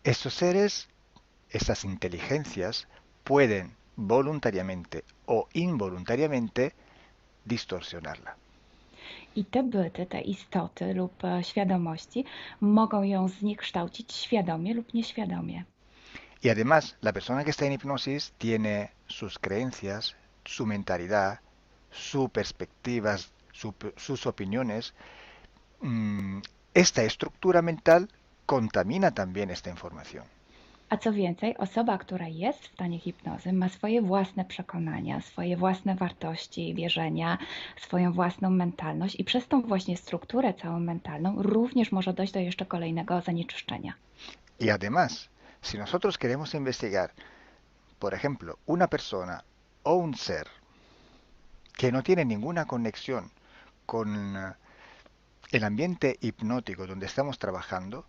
Estos seres, estas inteligencias, pueden voluntariamente o involuntariamente distorsionarla. I te byty, te istoty lub świadomości mogą ją zniekształcić świadomie lub nieświadomie. Y además, la persona que está en hipnosis tiene sus creencias, su mentalidad, sus perspectivas, sus opiniones. Esta estructura mental contamina también esta información. A co więcej, osoba, która jest w stanie hipnozy, ma swoje własne przekonania, swoje własne wartości, wierzenia, swoją własną mentalność i przez tą właśnie strukturę całą mentalną również może dojść do jeszcze kolejnego zanieczyszczenia. Y además, si nosotros queremos investigar, por ejemplo, una persona o un ser que no tiene ninguna conexión con el ambiente hipnótico donde estamos trabajando,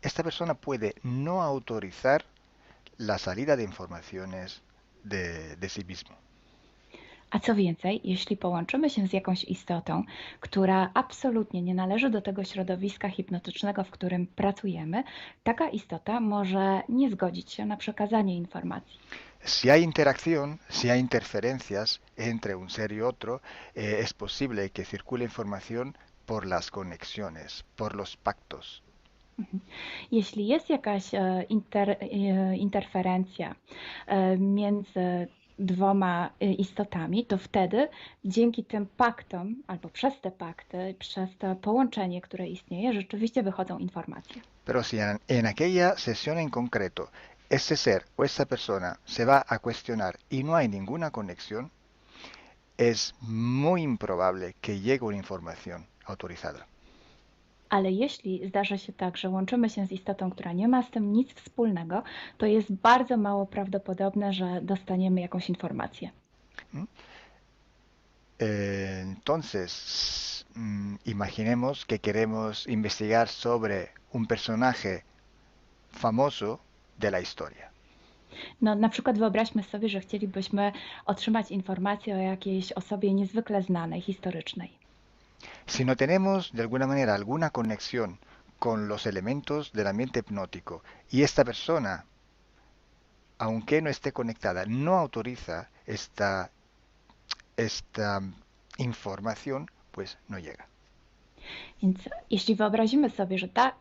esta persona puede no autorizar la salida de informaciones de sí mismo. A co więcej, jeśli połączymy się z jakąś istotą, która absolutnie nie należy do tego środowiska hipnotycznego, w którym pracujemy, taka istota może nie zgodzić się na przekazanie informacji. Si hay interacción, si hay interferencias entre un ser y otro, es posible que circule información por las conexiones, por los pactos. Mhm. Jeśli jest jakaś interferencja między dwoma istotami, to wtedy dzięki tym paktom, albo przez te pakty, przez to połączenie, które istnieje, rzeczywiście wychodzą informacje. Pero si en aquella sesión en concreto ese ser o esa persona se va a cuestionar y no hay ninguna conexión, es muy improbable que llegue una información autorizada. Ale jeśli zdarza się tak, że łączymy się z istotą, która nie ma z tym nic wspólnego, to jest bardzo mało prawdopodobne, że dostaniemy jakąś informację. ¿Mm? Entonces, imaginemos que queremos investigar sobre un personaje famoso de la historia. No, na przykład wyobraźmy sobie, że chcielibyśmy otrzymać informację o jakiejś osobie niezwykle znanej, historycznej. Si no tenemos de alguna manera alguna conexión con los elementos del ambiente hipnótico y esta persona, aunque no esté conectada, no autoriza esta información, pues no llega. Więc jeśli wyobrazimy sobie, że ta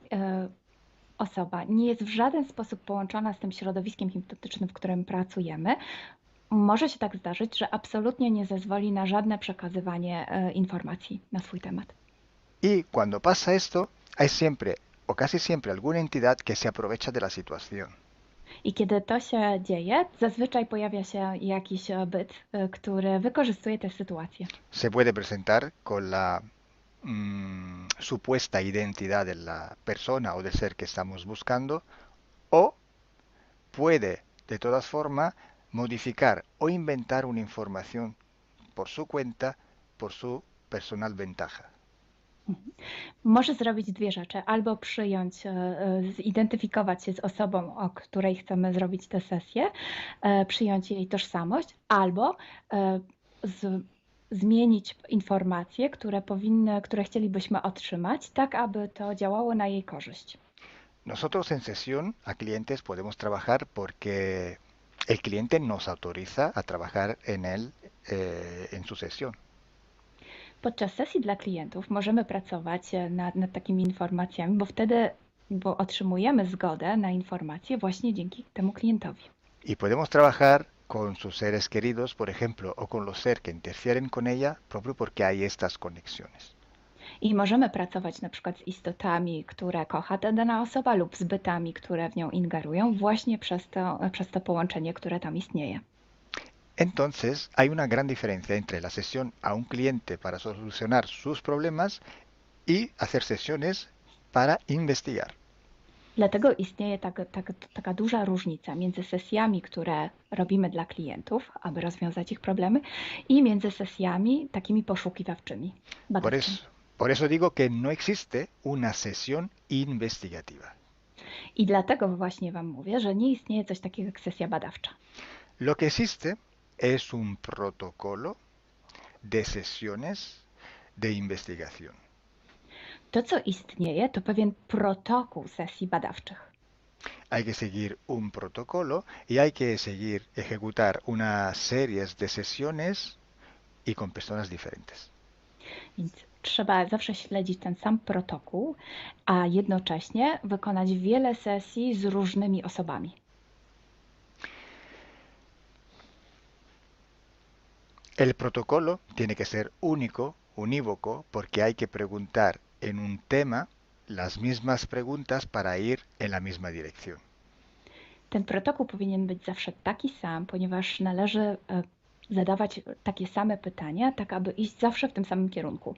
osoba nie jest w żaden sposób połączona z tym środowiskiem hipnotycznym, w którym pracujemy, może się tak zdarzyć, że absolutnie nie zezwoli na żadne przekazywanie informacji na swój temat. Y cuando pasa esto, hay siempre o casi siempre alguna entidad que se aprovecha de la situación. I kiedy to się dzieje, zazwyczaj pojawia się jakiś byt, który wykorzystuje tę sytuację. Se puede presentar con la supuesta identidad de la persona o del ser que estamos buscando, o puede de todas formas modificar o inventar una información por su cuenta, por su personal ventaja. Może zrobić dwie rzeczy. Albo przyjąć, zidentyfikować się z osobą, o której chcemy zrobić tę sesję, przyjąć jej tożsamość, albo zmienić informacje, które chcielibyśmy otrzymać, tak aby to działało na jej korzyść. Nosotros en sesión a clientes podemos trabajar porque el cliente nos autoriza a trabajar en él en su sesión. Podczas sesji dla klientów możemy pracować nad takimi informacjami, bo otrzymujemy zgodę na informacje właśnie dzięki temu klientowi. Y podemos trabajar con sus seres queridos, por ejemplo, o con los seres que interfieren con ella, propio porque hay estas conexiones. I możemy pracować na przykład z istotami, które kocha ta dana osoba, lub z bytami, które w nią ingerują, właśnie przez to połączenie, które tam istnieje. Entonces, hay una gran diferencia entre la sesión a un cliente para solucionar sus problemas y hacer sesiones para investigar. Dlatego istnieje taka duża różnica między sesjami, które robimy dla klientów, aby rozwiązać ich problemy, i między sesjami takimi poszukiwawczymi, badawczymi. Por eso digo que no existe una sesión investigativa. I dlatego właśnie Wam mówię, że nie istnieje coś takiego jak sesja badawcza. Lo que existe es un protocolo de sesiones de investigación. To, co istnieje, to pewien protokół sesji badawczych. Hay que seguir un protocolo y hay que seguir, ejecutar una series de sesiones y con personas diferentes. Więc trzeba zawsze śledzić ten sam protokół, a jednocześnie wykonać wiele sesji z różnymi osobami. El protocolo tiene que ser único, unívoco, porque hay que preguntar en un tema las mismas preguntas para ir en la misma dirección. Ten protokół powinien być zawsze taki sam, ponieważ należy zadawać takie same pytania, tak aby iść zawsze w tym samym kierunku.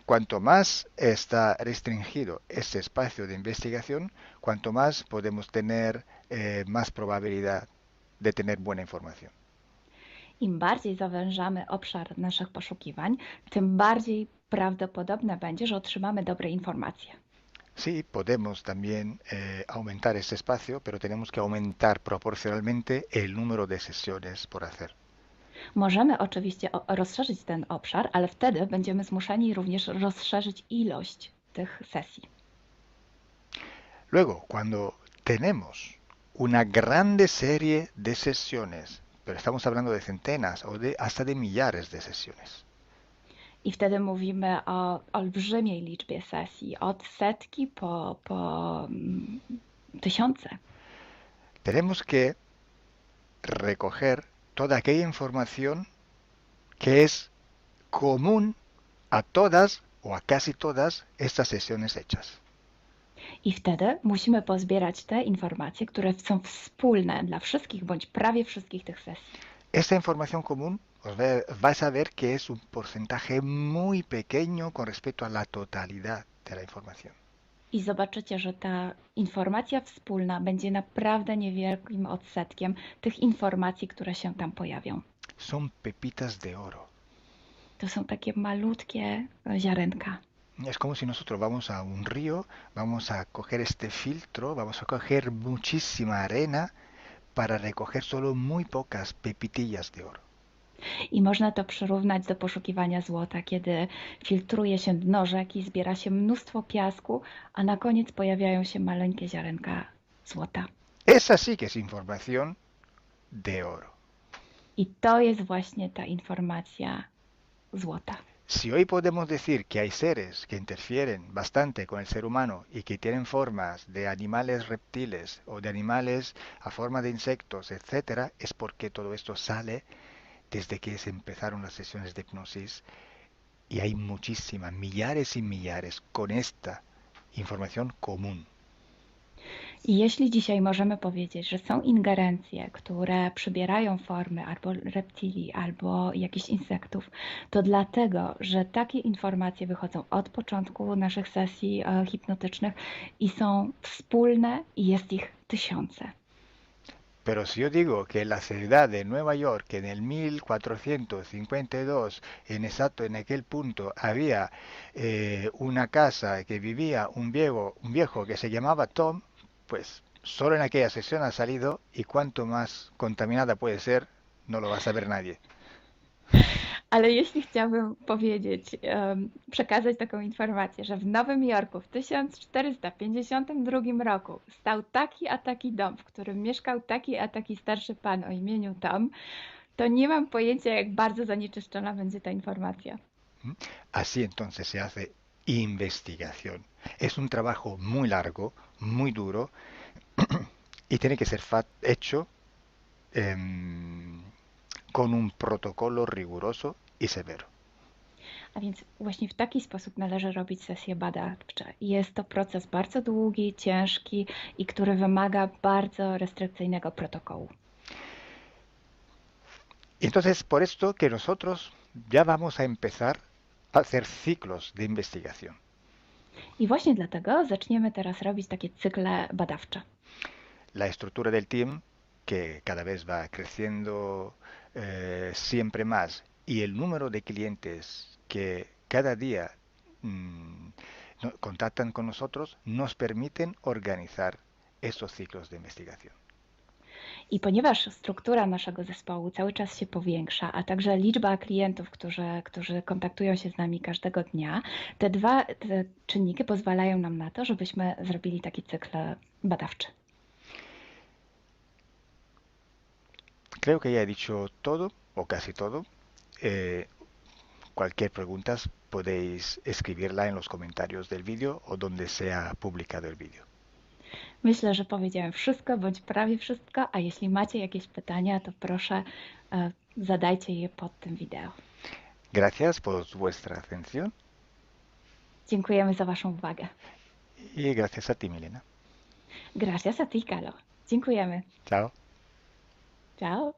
Cuanto más está restringido este espacio de investigación, cuanto más podemos tener más probabilidad de tener buena información. Im bardziej zawężamy obszar naszych poszukiwań, tym bardziej prawdopodobne będzie, że otrzymamy dobre informacje. Sí, podemos también aumentar este espacio, pero tenemos que aumentar proporcionalmente el número de sesiones por hacer. Możemy oczywiście rozszerzyć ten obszar, ale wtedy będziemy zmuszeni również rozszerzyć ilość tych sesji. Luego, cuando tenemos una grande serie de sesiones, pero estamos hablando de centenas o hasta de millares de sesiones, I wtedy mówimy o olbrzymiej liczbie sesji, od setki po tysiące. tenemos que recoger toda aquella información que es común a todas o a casi todas estas sesiones hechas. I wtedy musimy pozbierać te informacje, które są wspólne dla wszystkich bądź prawie wszystkich tych sesji. Esta información común vais a ver que es un porcentaje muy pequeño con respecto a la totalidad de la información. I zobaczycie, że ta informacja wspólna będzie naprawdę niewielkim odsetkiem tych informacji, które się tam pojawią. Son pepitas de oro. To są takie malutkie ziarenka. Es como si nosotros vamos a un río, vamos a coger este filtro, vamos a coger muchísima arena para recoger solo muy pocas pepitillas de oro. I można to przyrównać do poszukiwania złota, kiedy filtruje się dno rzeki, zbiera się mnóstwo piasku, a na koniec pojawiają się maleńkie ziarenka złota. Esa sí que es información de oro. I to jest właśnie ta informacja złota. Si hoy podemos decir que hay seres que interfieren bastante con el ser humano y que tienen formas de animales reptiles o de animales a forma de insectos, etcétera, es porque todo esto sale desde que se empezaron las sesiones de hipnosis y hay muchísimas, millares y millares con esta información común. I jeśli dzisiaj możemy powiedzieć, że są ingerencje, które przybierają formy albo reptilii, albo jakichś insektów, to dlatego, że takie informacje wychodzą od początku naszych sesji hipnotycznych i są wspólne i jest ich tysiące. Pero si yo digo que en la ciudad de Nueva York, en el 1452, en aquel punto, había una casa que vivía un viejo que se llamaba Tom, pues solo en aquella sesión ha salido y cuanto más contaminada puede ser, no lo va a saber nadie. Ale jeśli chciałabym powiedzieć, przekazać taką informację, że w Nowym Jorku w 1452 roku stał taki a taki dom, w którym mieszkał taki a taki starszy pan o imieniu Tom, to nie mam pojęcia, jak bardzo zanieczyszczona będzie ta informacja. Así entonces se hace investigación. Es un trabajo muy largo, muy duro y tiene que ser hecho con un protocolo riguroso y severo. A więc właśnie w taki sposób należy robić sesje badawcze. Jest to proces bardzo długi, ciężki i który wymaga bardzo restrykcyjnego protokołu. Entonces, por esto que nosotros ya vamos a empezar a hacer ciclos de investigación. I właśnie dlatego zaczniemy teraz robić takie cykle badawcze. La estructura del team, que cada vez va creciendo siempre más, y el número de clientes que cada día contactan con nosotros, nos permiten organizar estos ciclos de investigación. I ponieważ struktura naszego zespołu cały czas się powiększa, a także liczba klientów, którzy kontaktują się z nami każdego dnia, te czynniki pozwalają nam na to, żebyśmy zrobili taki cykl badawczy. Creo que ya he dicho todo, o casi todo. Cualquier pregunta podéis escribirla en los comentarios del vídeo o donde sea publicado el vídeo. Myślę, że powiedziałem wszystko, bądź prawie wszystko, a jeśli macie jakieś pytania, to proszę zadajcie je pod tym wideo. Gracias por vuestra atención. Dziękujemy za Waszą uwagę. Y gracias a ti, Milena. Gracias a ti, Kalo. Dziękujemy. Chao. Ciao.